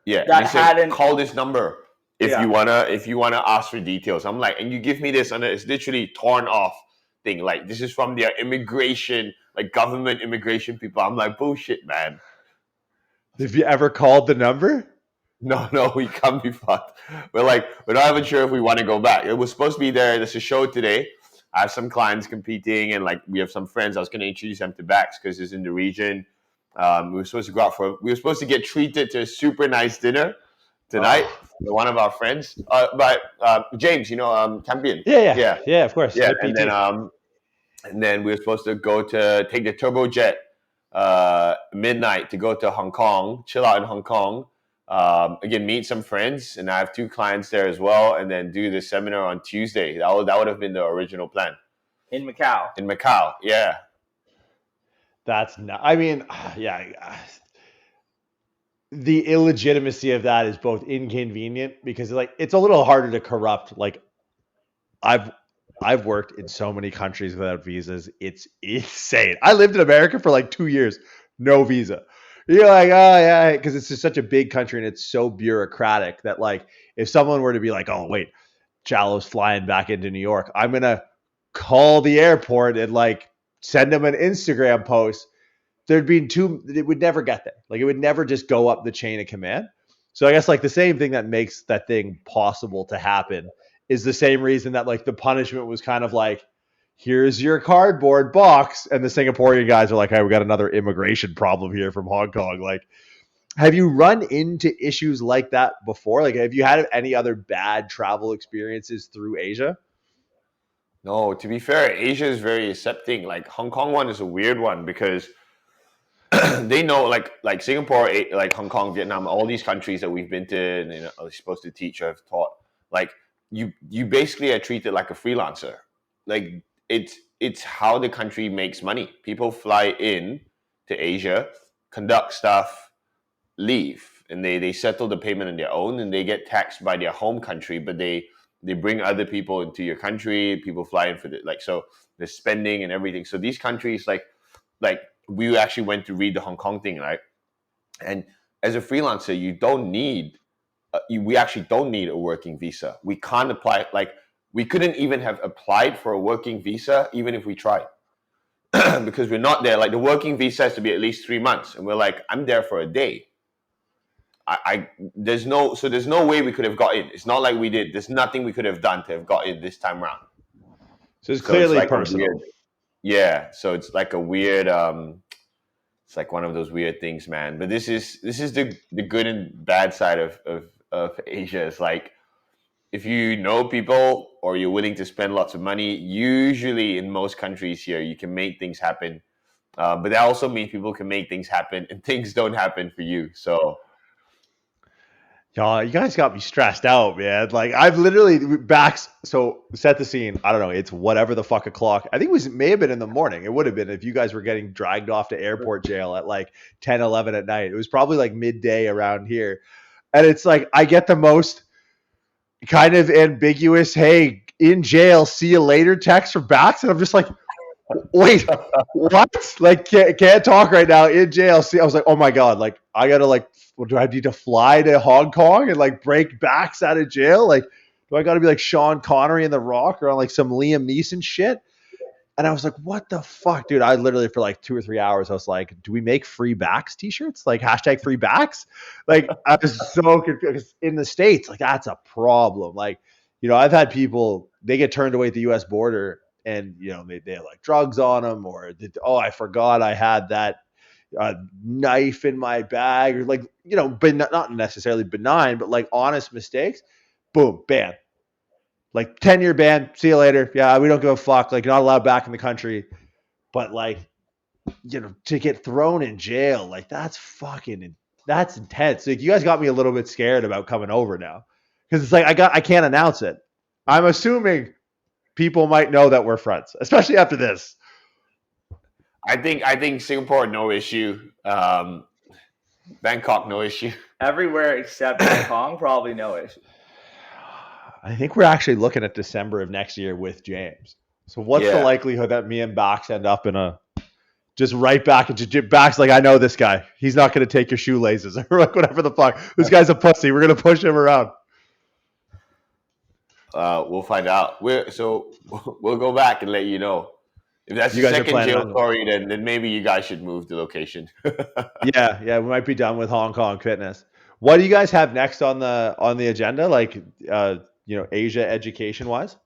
Yeah, That and he said, hadn't- call this number if Yeah. you wanna ask for details. I'm like, and you give me this, and it's literally torn off thing. Like, this is from their immigration, like government immigration people. I'm like, bullshit, man. Have you ever called the number? No, we can't be fucked. We're not even sure if we want to go back. It was supposed to be there. There's a show today. I have some clients competing, and like we have some friends. I was going to introduce them to Bax because it's in the region. We were supposed to go out we were supposed to get treated to a super nice dinner tonight with one of our friends. But James, champion. Yeah, of course. Yeah, PT. and then we were supposed to go to take the turbojet midnight to go to Hong Kong, chill out in Hong Kong. Again, meet some friends, and I have 2 clients there as well, and then do the seminar on Tuesday. That would have been the original plan. in Macau. In Macau, yeah. That's not. I mean, yeah. The illegitimacy of that is both inconvenient because it's a little harder to corrupt. Like, I've worked in so many countries without visas. It's insane. I lived in America for like 2 years, no visa. You're like, oh yeah, because it's just such a big country and it's so bureaucratic that like if someone were to be like, oh wait, Jallo's flying back into New York, I'm gonna call the airport and like send them an Instagram post. It would never get there. Like it would never just go up the chain of command. So I guess like the same thing that makes that thing possible to happen is the same reason that like the punishment was kind of like, here's your cardboard box. And the Singaporean guys are like, hey, we got another immigration problem here from Hong Kong. Like, have you run into issues like that before? Like, have you had any other bad travel experiences through Asia? No, to be fair, Asia is very accepting. Like Hong Kong one is a weird one because they know like Singapore, like Hong Kong, Vietnam, all these countries that we've been to and are supposed to teach or have taught, like you basically are treated like a freelancer. Like it's how the country makes money. People fly in to Asia, conduct stuff, leave, and they settle the payment on their own, and they get taxed by their home country, but they bring other people into your country. People fly in for so the spending and everything. So these countries like we actually went to read the Hong Kong thing, right? And as a freelancer, you don't need we actually don't need a working visa. We can't apply, like we couldn't even have applied for a working visa even if we tried because we're not there. Like the working visa has to be at least 3 months, and we're like, I'm there for a day. There's no way we could have got in. It's not like we did. There's nothing we could have done to have got in this time around. So it's clearly like personal. Yeah, so it's like a weird. It's like one of those weird things, man. But this is the good and bad side of Asia. It's like if you know people or you're willing to spend lots of money, usually in most countries here, you can make things happen. But that also means people can make things happen and things don't happen for you. So. Y'all, you guys got me stressed out, man. Like I've literally so set the scene. I don't know. It's whatever the fuck o'clock. I think it may have been in the morning. It would have been if you guys were getting dragged off to airport jail at like 10, 11 at night. It was probably like midday around here. And it's like, I get the most kind of ambiguous, hey, in jail, see you later text from Bax. And I'm just like, wait, what? Like, can't talk right now, in jail. See, I was like, oh my God. Like, I got to like, do I need to fly to Hong Kong and like break backs out of jail? Like, do I got to be like Sean Connery in The Rock or on like some Liam Neeson shit? And I was like, what the fuck, dude? I literally for like 2 or 3 hours, I was like, do we make free backs t-shirts? Like hashtag free backs? Like I was so confused. In the States, like that's a problem. Like, I've had people, they get turned away at the US border and, they have like drugs on them or, I forgot I had that knife in my bag or like, but not necessarily benign, but like honest mistakes. Boom, ban. Like 10-year ban. See you later. Yeah, we don't give a fuck. Like not allowed back in the country. But like, to get thrown in jail, like that's intense. Like you guys got me a little bit scared about coming over now because it's like I can't announce it. I'm assuming people might know that we're friends, especially after this. I think Singapore, no issue. Bangkok, no issue. Everywhere except Hong Kong, probably no issue. I think we're actually looking at December of next year with James. So what's the Yeah. likelihood that me and Bax end up in just right back into Bax? Like, I know this guy. He's not going to take your shoelaces or like whatever the fuck. This guy's a pussy. We're going to push him around. We'll find out. We'll go back and let you know. If that's You the guys are second planning jail on- story, then maybe you guys should move the location. Yeah, we might be done with Hong Kong fitness. What do you guys have next on the agenda? Like, Asia education wise.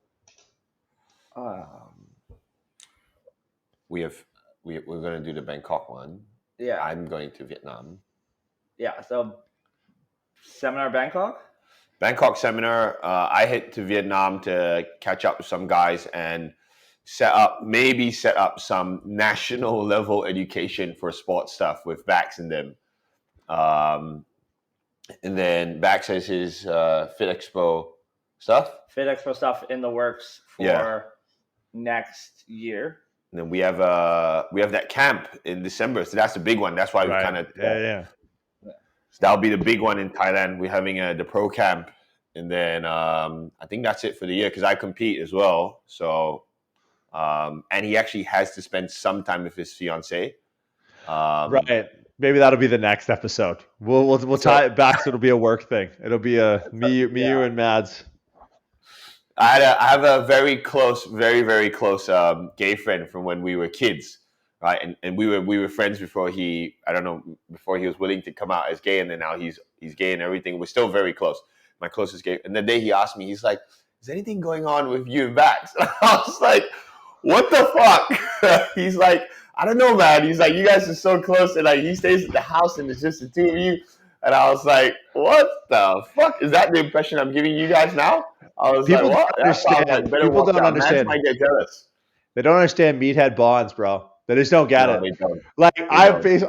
We're going to do the Bangkok one. Yeah. I'm going to Vietnam. Yeah. So seminar Bangkok. Bangkok seminar. I hit to Vietnam to catch up with some guys and set up some national level education for sports stuff with Bax and them. And then Bax has his Fit Expo stuff. Fit Expo stuff in the works for next year. And then we have that camp in December, so that's the big one. That's why we kind of yeah. So that'll be the big one in Thailand. We're having the pro camp, and then I think that's it for the year because I compete as well. So and he actually has to spend some time with his fiance. Right. Maybe that'll be the next episode. We'll tie it back so it'll be a work thing. It'll be you and Mads. I have a very close, very, very close gay friend from when we were kids, right? And we were friends before he was willing to come out as gay, and then now he's gay and everything. We're still very close. My closest gay. And the day he asked me, he's like, "Is anything going on with you and Bax?" And I was like, "What the fuck?" He's like, "I don't know, man." He's like, "You guys are so close," and like he stays at the house, and it's just the two of you. And I was like, "What the fuck? Is that the impression I'm giving you guys now?" I was People like, "What?" don't understand. People don't understand. Might get jealous. They don't understand meathead bonds, bro. They just don't get No, it. they don't. Like I don't. feel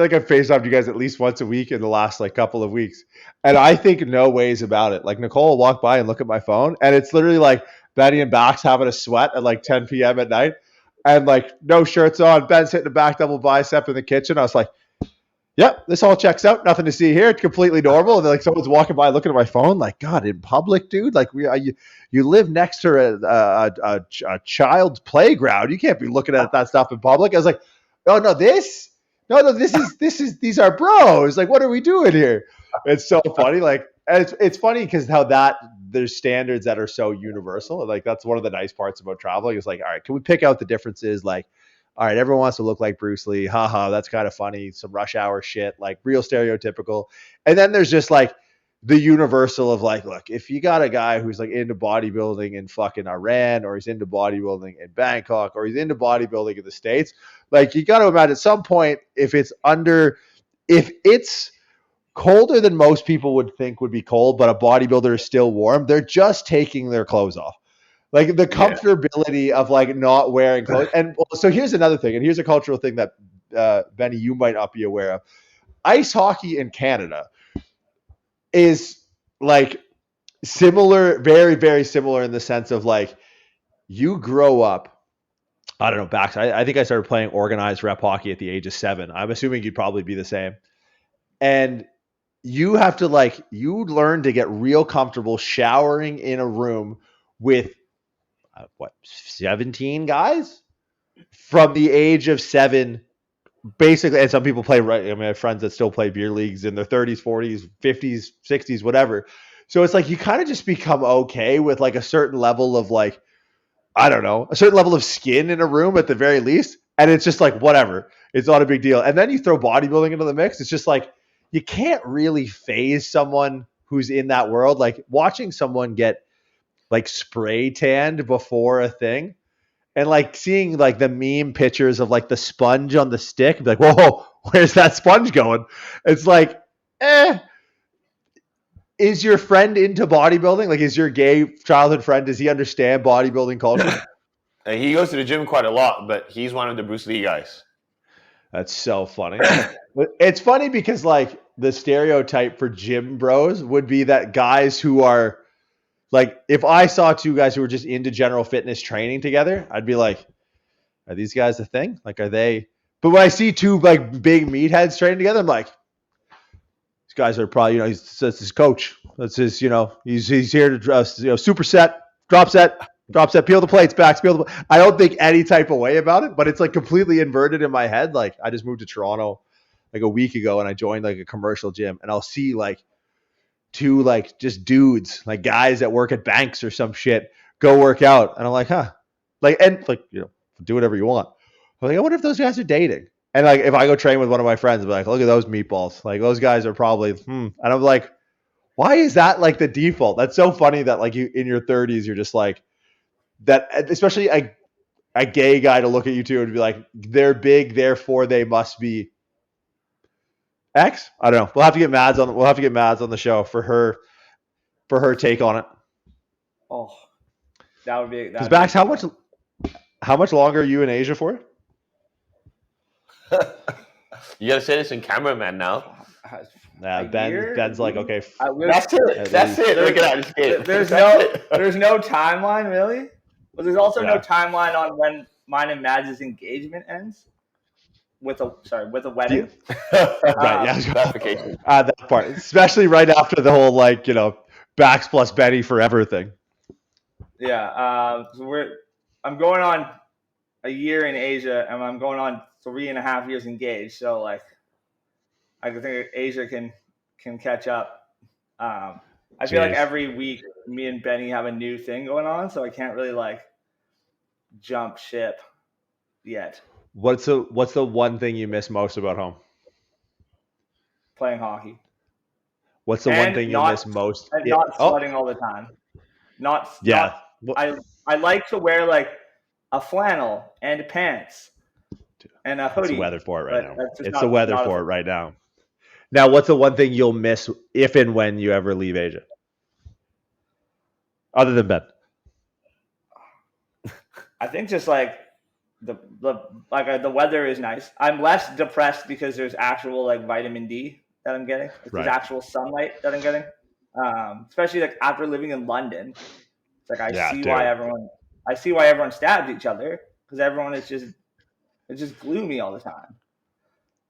like I've FaceTimed you guys at least once a week in the last like couple of weeks, and I think no ways about it. Like Nicole will walk by and look at my phone, and it's literally like Benny and Bax having a sweat at like 10 p.m. at night, and like no shirts on. Ben's hitting a back double bicep in the kitchen. I was like, "Yep, this all checks out. Nothing to see here. It's completely normal." And then, like someone's walking by looking at my phone, like, "God, in public, dude. Like you live next to a child's playground. You can't be looking at that stuff in public." I was like, this is these are bros. Like, what are we doing here? It's so funny. Like, and it's funny because how there's standards that are so universal. Like, that's one of the nice parts about traveling. Is like, all right, can we pick out the differences? Like, all right, everyone wants to look like Bruce Lee. Haha, that's kind of funny. Some Rush Hour shit, like real stereotypical. And then there's just like the universal of like, look, if you got a guy who's like into bodybuilding in fucking Iran, or he's into bodybuilding in Bangkok, or he's into bodybuilding in the States, like you got to imagine at some point, if it's colder than most people would think would be cold, but a bodybuilder is still warm, they're just taking their clothes off. Like the comfortability of like not wearing clothes. And so here's another thing, and here's a cultural thing that Benny, you might not be aware of. Ice hockey in Canada is like similar, very, very similar in the sense of like you grow up. I don't know, Bax. I think I started playing organized rep hockey at the age of 7. I'm assuming you'd probably be the same. And you have to you learn to get real comfortable showering in a room with 17 guys from the age of 7, basically. And some people play, right? I mean, I have friends that still play beer leagues in their 30s, 40s, 50s, 60s, whatever. So it's like you kind of just become okay with like a certain level of like, I don't know, a certain level of skin in a room at the very least. And it's just like, whatever, it's not a big deal. And then you throw bodybuilding into the mix. It's just like, you can't really phase someone who's in that world. Like watching someone get like spray tanned before a thing, and like seeing like the meme pictures of like the sponge on the stick, and be like, whoa, where's that sponge going? It's like, is your friend into bodybuilding? Like, is your gay childhood friend, does he understand bodybuilding culture? He goes to the gym quite a lot, but he's one of the Bruce Lee guys. That's so funny. It's funny because like the stereotype for gym bros would be that guys who are like, if I saw two guys who were just into general fitness training together, I'd be like, are these guys a thing? Like, are they? But when I see two like big meatheads training together, I'm like, these guys are probably, that's his coach. That's his, he's here to superset, drop set, Drop set, peel the plates, Bax, peel the plates. I don't think any type of way about it, but it's like completely inverted in my head. Like I just moved to Toronto like a week ago and I joined like a commercial gym and I'll see like two like just dudes, like guys that work at banks or some shit go work out. And I'm like, huh. Like, and like, do whatever you want. I'm like, I wonder if those guys are dating. And like, if I go train with one of my friends, I'll be like, look at those meatballs. Like those guys are probably, And I'm like, why is that like the default? That's so funny that like you in your 30s, you're just like that, especially a gay guy to look at you too and be like, they're big, therefore they must be X. I don't know. We'll have to get Mads on the show for her take on it. Oh, that would be. Because Bax, how much longer are you in Asia for? You gotta say this in camera, man. Now. Ben's like, okay. That's it. Look at that. There's no timeline really. But there's also no timeline on when mine and Mads' engagement ends. With a wedding. Right, yeah. Clarification. That part, especially right after the whole like Bax plus Benny forever thing. Yeah. So I'm going on a year in Asia, and I'm going on 3.5 years engaged. So like, I think Asia can catch up. I feel like every week me and Benny have a new thing going on, so I can't really like jump ship yet. What's the one thing you miss most about home? Playing hockey. What's the one thing you miss most? And not sweating all the time. I like to wear like a flannel and pants and a hoodie. It's the weather for it right now. It's the weather for it right now. Now, what's the one thing you'll miss if and when you ever leave Asia? Other than Ben. I think just like the weather is nice. I'm less depressed because there's actual like vitamin D that I'm getting. There's actual sunlight that I'm getting. Especially like after living in London. It's like I see why everyone stabs each other because everyone is just gloomy all the time.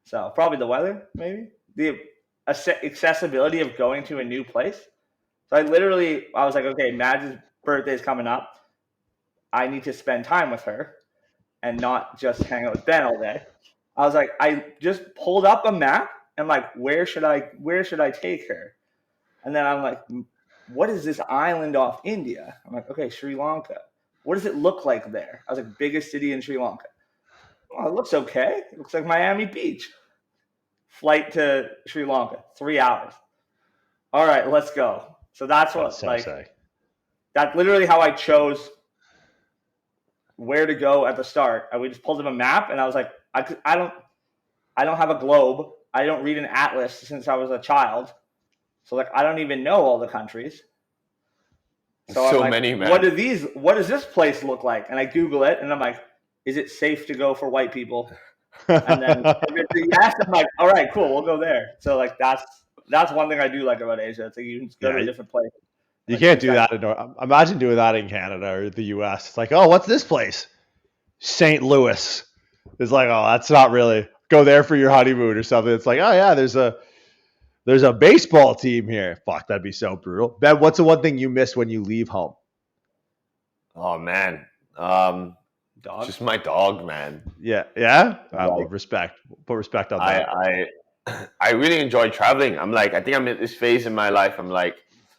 So probably the weather, maybe the accessibility of going to a new place. So I was like, okay, Mads' birthday is coming up. I need to spend time with her and not just hang out with Ben all day. I was like, I just pulled up a map and like, where should I take her? And then I'm like, what is this island off India? I'm like, okay, Sri Lanka. What does it look like there? I was like, biggest city in Sri Lanka. Oh, it looks okay. It looks like Miami Beach. Flight to Sri Lanka, 3 hours. All right, let's go. So that's that's literally how I chose where to go at the start. We just pulled up a map, and I was like, I don't have a globe. I don't read an atlas since I was a child, so like I don't even know all the countries. So I'm like, many, man. What does this place look like? And I Google it, and I'm like, is it safe to go for white people? And then if it's a yes, I'm like, all right, cool, we'll go there. So like that's one thing I do like about Asia. It's like you can just go to a different place. You can't do that imagine doing that in Canada or the US. It's like, oh, what's this place? St. Louis. It's like, oh, that's not really go there for your honeymoon or something. It's like, oh yeah, there's a baseball team here. Fuck, that'd be so brutal. Ben, what's the one thing you miss when you leave home? Oh man. Dog? Just my dog, man. Yeah. Respect. Put respect on that. I really enjoy traveling. I think I'm at this phase in my life. I'm like,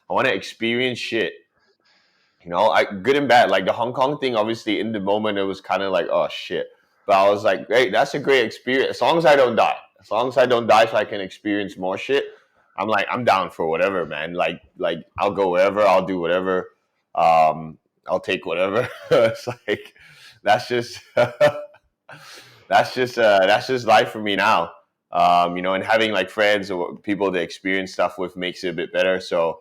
I want to experience shit. Good and bad. Like the Hong Kong thing, obviously in the moment it was kind of like, oh shit. But I was like, great, that's a great experience. As long as I don't die. So I can experience more shit. I'm like, I'm down for whatever, man. Like I'll go wherever, I'll do whatever. I'll take whatever. It's like that's just life for me now. And having like friends or people to experience stuff with makes it a bit better. So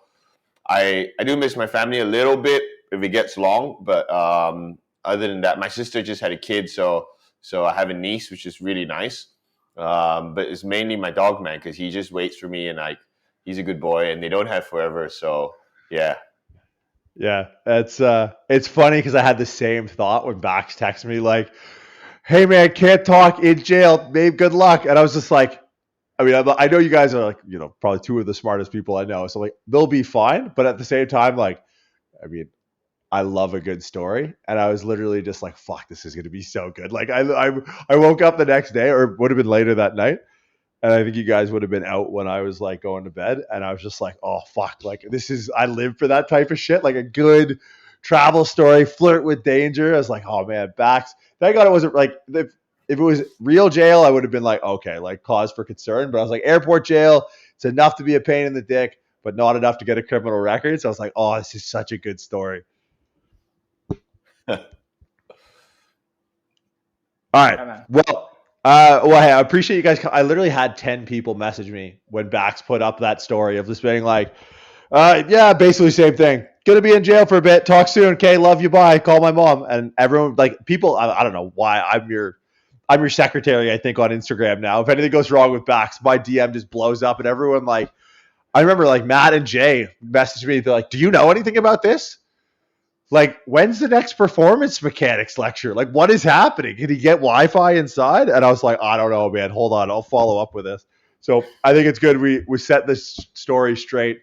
I do miss my family a little bit if it gets long, but other than that, my sister just had a kid, so I have a niece, which is really nice. But it's mainly my dog, man, because he just waits for me, and like he's a good boy, and they don't have forever. So yeah. Yeah, it's funny because I had the same thought when Bax texted me like, "Hey man, can't talk in jail. Babe, good luck." And I was just like, I know you guys are like, probably two of the smartest people I know, so like they'll be fine. But at the same time, like, I love a good story. And I was literally just like, fuck, this is going to be so good. Like I woke up the next day, or it would have been later that night. And I think you guys would have been out when I was like going to bed. And I was just like, oh, fuck. Like I live for that type of shit. Like a good travel story, flirt with danger. I was like, oh man, Bax. Thank God it wasn't like, if it was real jail, I would have been like, okay, like cause for concern. But I was like, airport jail, it's enough to be a pain in the dick, but not enough to get a criminal record. So I was like, oh, this is such a good story. All right. Well, hey, I appreciate you guys. I literally had 10 people message me when Bax put up that story of just being like, yeah, basically same thing. Gonna be in jail for a bit. Talk soon. Okay, love you. Bye. Call my mom. And everyone, like people, I don't know why I'm your secretary, I think, on Instagram now. If anything goes wrong with Bax, my DM just blows up, and everyone like, I remember like Matt and Jay messaged me. They're like, do you know anything about this? Like, when's the next performance mechanics lecture? Like, what is happening? Can he get Wi-Fi inside? And I was like, I don't know, man. Hold on. I'll follow up with this. So I think it's good we set this story straight.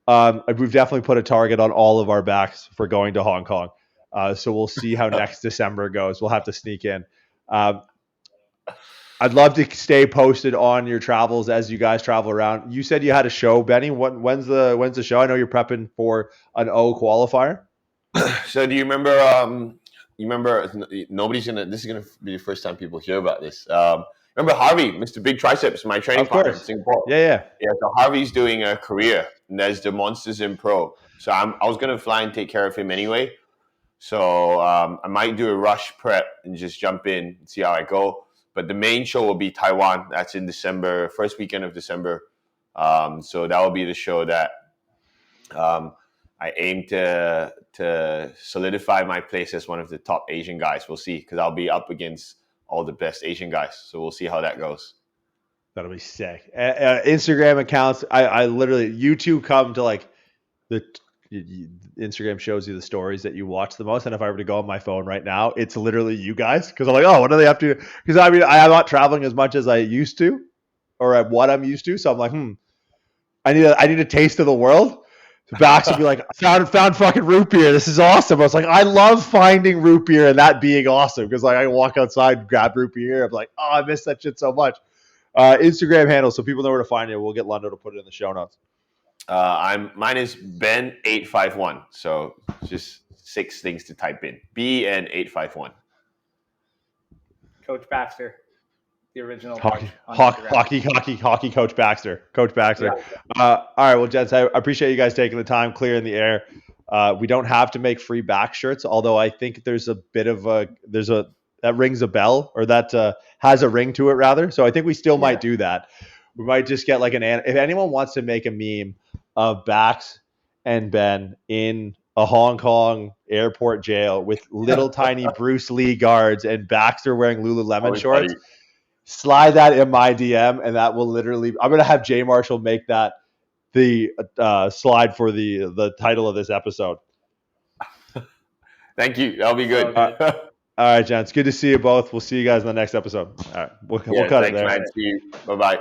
We've definitely put a target on all of our backs for going to Hong Kong. So we'll see how next December goes. We'll have to sneak in. I'd love to stay posted on your travels as you guys travel around. You said you had a show, Benny. When's the show? I know you're prepping for an O qualifier. So do you remember? Nobody's gonna. This is gonna be the first time people hear about this. Remember Harvey, Mr. Big Triceps, my training partner in Singapore. Yeah. So Harvey's doing a career, and there's the Monsters in Pro. So I was gonna fly and take care of him anyway. So I might do a rush prep and just jump in and see how I go. But the main show will be Taiwan. That's in December, first weekend of December. So that will be the show that I aim to solidify my place as one of the top Asian guys. We'll see, because I'll be up against all the best Asian guys. So we'll see how that goes. That'll be sick. Instagram accounts. I literally, you two come to like Instagram shows you the stories that you watch the most. And if I were to go on my phone right now, it's literally you guys. Because I'm like, oh, what do they have to do? Because I mean, I'm not traveling as much as I used to, or at what I'm used to. So I'm like, I need a taste of the world. Bax would be like, found fucking root beer. This is awesome. I was like, I love finding root beer and that being awesome, because like I can walk outside and grab root beer. I'm like, oh, I miss that shit so much. Instagram handle, so people know where to find you. We'll get Lundo to put it in the show notes. Mine is Ben851. So just 6 things to type in. BN851. Coach Baxter. The original hockey coach Baxter. Yeah. All right, well, gents, I appreciate you guys taking the time, clearing the air. We don't have to make free back shirts, although I think there's a bit of that rings a bell, or that has a ring to it rather. So I think we still might do that. We might just get like if anyone wants to make a meme of Bax and Ben in a Hong Kong airport jail with little tiny Bruce Lee guards and Baxter wearing Lululemon shorts. Funny. Slide that in my DM, and that will literally. I'm gonna have Jay Marshall make that the slide for the title of this episode. Thank you. That'll be good. All right, gents. Good to see you both. We'll see you guys in the next episode. All right, we'll cut it there. Thanks, man. See you. Bye-bye.